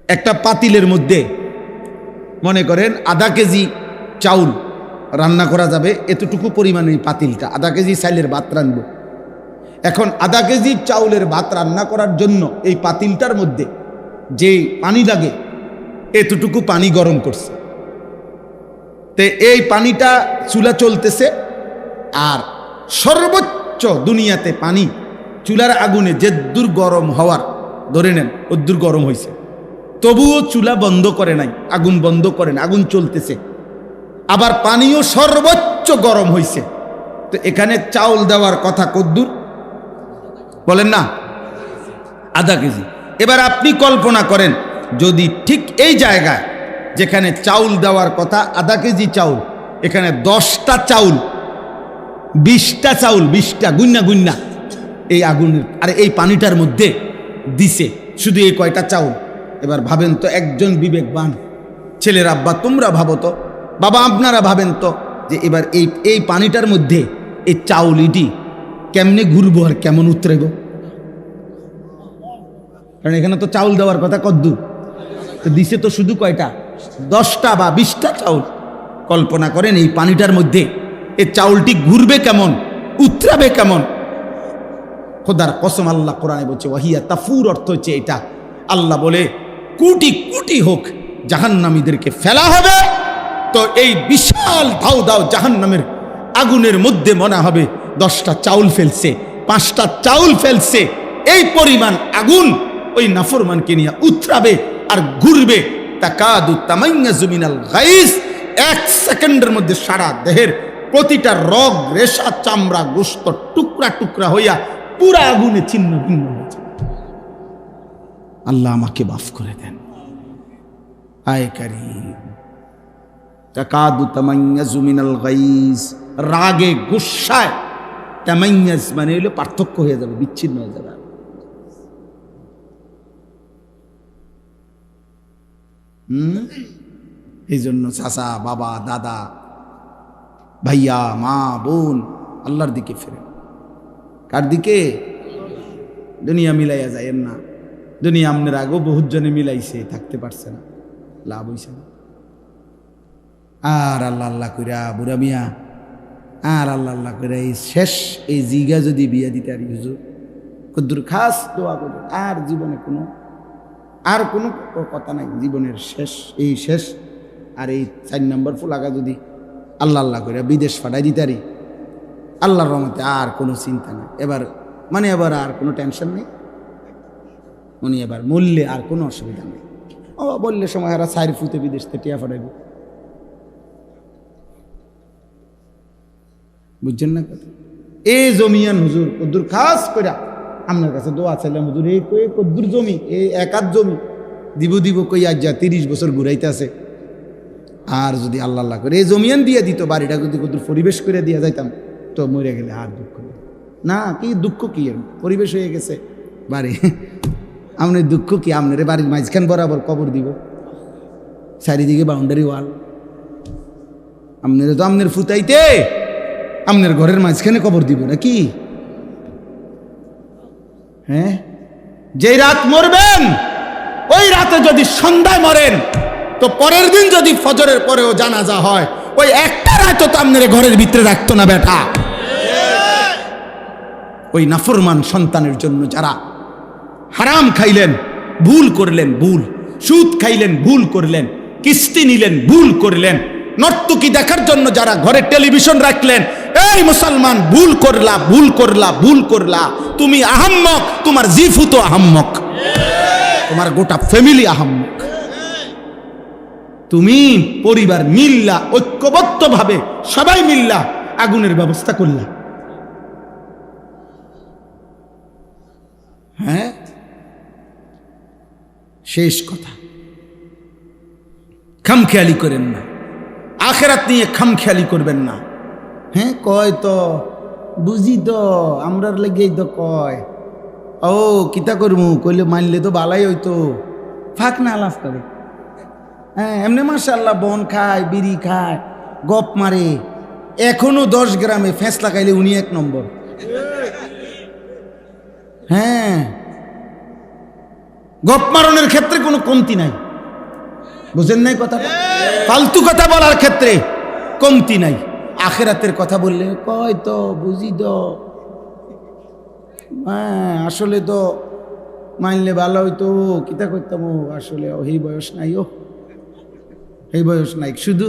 একটা পাতিলের মধ্যে মনে করেন আধা কেজি চাউল রান্না করা যাবে, এতটুকু পরিমাণে পাতিলটা, আধা কেজি চাইলের ভাত রানব। এখন আধা কেজি চাউলের ভাত রান্না করার জন্য এই পাতিলটার মধ্যে যে পানি লাগে এতটুকু পানি গরম করছে। তে এই পানিটা চুলা চলতেছে, আর সর্বোচ্চ দুনিয়াতে পানি চুলার আগুনে যে দূর গরম হওয়ার ধরে নেন ওদূর গরম হয়েছে, তবুও চুলা বন্ধ করে নাই, আগুন বন্ধ করে না, আগুন চলতেছে। আবার পানিও সর্বোচ্চ গরম হয়েছে। তো এখানে চাউল দেওয়ার কথা কদ্দুর বলেন না? আধা কেজি। এবার আপনি কল্পনা করেন যদি ঠিক এই জায়গায় যেখানে চাউল দেওয়ার কথা আধা কেজি চাউল, এখানে 10টা চাউল, 20টা চাউল, 20টা গুন্না গুন্না এই আগুনের আর এই পানিটার মধ্যে দিছে, শুধু এই কয়টা চাউল। এবার ভাবেন তো, একজন বিবেকবান ছেলের আব্বা তোমরা ভাবো তো, বাবা আপনারা ভাবেন তো, যে এবার এই পানিটার মধ্যে এই চাউলিটি কেমনে ঘুরবো আর কেমন উতরেব? কারণ এখানে তো চাউল দেওয়ার কথা কদ্দুর, তো দিছে তো শুধু কয়টা? 10টা বা 20টা চাউল। কল্পনা করেন এই পানিটার মধ্যে এই চাউলটি ঘুরবে কেমন, উতরাবে কেমন? খোদার কসম, আল্লাহ কোরআনে বলছে ওয়াহিয়া তাফুর, অর্থ হচ্ছে এটা। আল্লাহ বলে কোটি কোটি হোক জাহান্নামীদেরকে ফেলা হবে, তো এই বিশাল ধাউ ধাউ জাহান্নামের আগুনের মধ্যে মনে হবে 10টা চাউল ফেলছে, 5টা চাউল ফেলছে। এই পরিমাণ আগুন ওই নাফরমানকে নিয়ে উতরাবে আর ঘুরবে। তাকাদু তামাইয়াজু মিনাল গাইজ, 1 সেকেন্ডের মধ্যে সারা দেহের প্রতিটা রগ, রেশা, চামড়া, গোশত টুকরা টুকরা হইয়া পুরা আগুনে ছিন্ন ভিন্ন হয়েছে। আল্লাহ আমাকে মাফ করে দেন। আয় কারীম, তাকাদু তামাইয়াজু মিনাল গাইজ, রাগে গুসায় তামাইয়াজ মানে হলো পার্থক্য হয়ে যাবে, বিচ্ছিন্ন হয়ে যাবে। এই জন্য চাচা, বাবা, দাদা, ভাইয়া, মা, বোন, আল্লাহর দিকে ফেরেন। কার দিকে? দুনিয়া মিলাইয়া যায়েন না। দুনিয়া আপনার আগেও বহুত জনে মিলাইছে, থাকতে পারছে না, লাভ হইছে না। আর আল্লাহ আল্লাহ কইরা বুড়া মিয়া, আর আল্লাহ আল্লাহ কইরা এই শেষ এই জিগা যদি বিয়া দিতে আর হুজুর কদ্দুর খাস দোয়া করবে, আর জীবনে কোনো কথা নাই, জীবনের শেষ এই শেষ। আর এই 4 নম্বর ফুলাগা যদি আল্লাহ আল্লাহ করে বিদেশ পাঠাই দিতারি, আল্লাহর রহমতে আর কোনো চিন্তা নেই। এবার আর কোনো টেনশন নেই, উনি এবার মূল্যে আর কোনো অসুবিধা নেই। ও বললে সময় এরা 4 ফুটে বিদেশ থেকে টিয়া পাঠাইব, বুঝছেন না কথা? এই জমিয়ান হুজুর কদ্দুর খাস কইরা আপনার কাছে দোয়া চাইলাম হুজুর, এই কদ্দুর জমি, এই 1 জমি দিব কই আজ যা 30 বছর ঘুরাইতে আছে। আর যদি আল্লাহ আল্লাহ করে এই জমিয়ান দিয়ে দিত, বাড়িটা যদি কদ্দুর পরিবেশ করে দিয়ে যাইতাম, তো মরে গেলে আর দুঃখ না। কি দুঃখ কি, পরিবেশ হয়ে গেছে বাড়ি, আপনার দুঃখ কি? আপনার বাড়ির মাঝখান বরাবর কবর দিব, চারিদিকে বাউন্ডারি ওয়াল, আপনার তো আপনার ফুটাইতে আপনার ঘরের মাঝখানে কবর দিব নাকি? হ্যাঁ, যেই রাত মরবেন ওই রাতে যদি সন্ধ্যায় মরেন, তো পরের দিন যদি ফজরের পরেও জানাজা হয়, ওই একটা রাত তো আপনার ঘরের ভিতরে রাখতো না বেটা। ওই নাফরমান সন্তানের জন্য যারা হারাম খাইলেন, ভুল করলেন, ভুল সুদ খাইলেন, ভুল করলেন, কিস্তি নিলেন, ভুল করলেন, নর্তকী দেখার জন্য যারা ঘরে টেলিভিশন রাখলেন, এই মুসলমান ভুল করলা, ভুল করলা, ভুল করলা। তুমি আহাম্মক, তোমার জিফু তো আহাম্মক, তোমার গোটা ফ্যামিলি আহাম্মক। তুমি পরিবার মিল্লা, ঐক্যবদ্ধভাবে সবাই মিল্লা আগুনের ব্যবস্থা করলা। হ্যাঁ, শেষ কথা, খামখেয়ালি করেন না, আখেরাত নিয়ে খামখেয়ালি করবেন না। হ্যাঁ, কয় তো বুঝি তো, আমরার লেগেই তো কয়। ও কিতা করবো, কইলে মানলে তো বালাই হইতো, ফাঁক না লাভ করে। হ্যাঁ, এমনি মাশাআল্লাহ বন খায়, বিড়ি খায়, গপ মারে, এখনো 10 গ্রামে ফেঁস লাগাইলে উনি 1 নম্বর। হ্যাঁ, গপ মারণের ক্ষেত্রে কোনো কমতি নাই, বুঝেন নাই কথাটা? ফালতু কথা বলার ক্ষেত্রে কমতি নাই। আখেরাতের কথা বললে কয় তো বুঝি তো, হ্যাঁ আসলে তো মানলে ভালো হইতো, কিতা করতাম, আসলে এই বয়স নাই, ও এই বয়স নাই, শুধু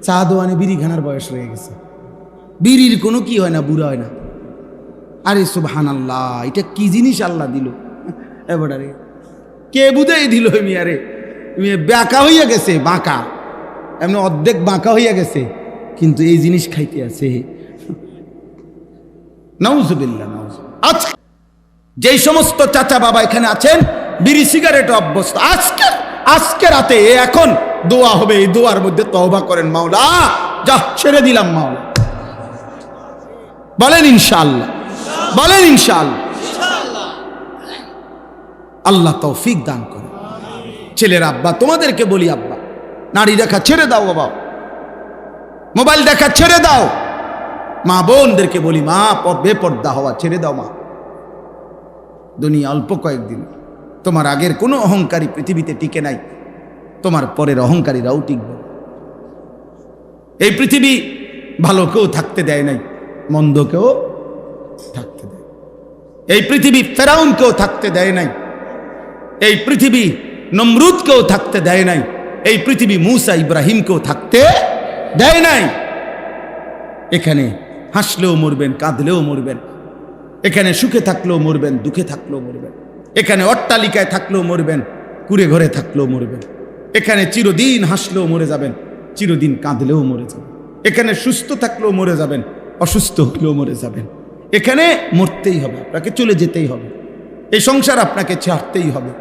চা দোয়ানে বিড়ি খানার বয়স রয়ে গেছে। বিড়ির কোনো কি হয় না, বুড়া হয় না। আরে সুবহানাল্লাহ, এটা কি জিনিস আল্লাহ দিল এবারে, কে বুঝাই দিল? মিয়ারে বাঁকা হইয়া গেছে, বাঁকা, এমনি অর্ধেক বাঁকা হইয়া গেছে, কিন্তু এই জিনিস খাইতে আছে। নাউজুবিল্লাহ, নাউজুবিল্লাহ। আজ যেই সমস্ত চাচা বাবা এখানে আছেন বিড়ি সিগারেট অভ্যস্ত, আজকে রাতে এখন দোয়া হবে, এই দোয়ার মধ্যে তওবা করেন, মাওলা যা ছেড়ে দিলাম মাওলা, বলেন ইনশাআল্লাহ, বলেন ইনশাআল্লাহ। আল্লাহ তৌফিক দান করে। ছেলের আব্বা, তোমাদেরকে বলি আব্বা, নারী দেখা ছেড়ে দাও বাবা, মোবাইল দেখা ছেড়ে দাও। মা বোনদেরকে বলি, মা বেপর্দা হওয়া ছেড়ে দাও। মা, দুনিয়া অল্প কয়েকদিন, তোমার আগের কোনো অহংকারী পৃথিবীতে টিকে নাই, তোমার পরের অহংকারীরাও টিকবে। এই পৃথিবী ভালো কেউ থাকতে দেয় নাই, মন্দ কেউ থাকতে দেয়। এই পৃথিবী ফেরাউনকেও থাকতে দেয় নাই, এই পৃথিবী নমরুদকেও থাকতে দেয় নাই, এই পৃথিবী মুসা ইব্রাহিমকেও থাকতে দেয় নাই। এখানে হাসলেও মরবেন, কাঁদলেও মরবেন, এখানে সুখে থাকলেও মরবেন, দুঃখে থাকলেও মরবেন, এখানে অট্টালিকায় থাকলেও মরবেন, কুড়ে ঘরে থাকলেও মরবেন, এখানে চিরদিন হাসলেও মরে যাবেন, চিরদিন কাঁদলেও মরে যাবেন, এখানে সুস্থ থাকলেও মরে যাবেন, অসুস্থ হলেও মরে যাবেন। এখানে মরতেই হবে, আপনাকে চলে যেতেই হবে, এই সংসার আপনাকে ছাড়তেই হবে,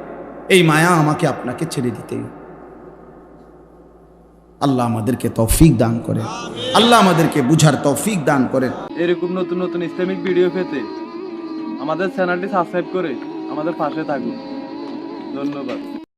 এই মায়া আমাকে আপনাকে ছেড়ে দিতেই হবে। আল্লাহ আমাদেরকে তৌফিক দান করেন, আল্লাহ আমাদেরকে বুঝার তৌফিক দান করেন। এরকম নতুন নতুন ইসলামিক ভিডিও পেতে আমাদের চ্যানেলটি সাবস্ক্রাইব করে আমাদের পাশে থাকুন। ধন্যবাদ।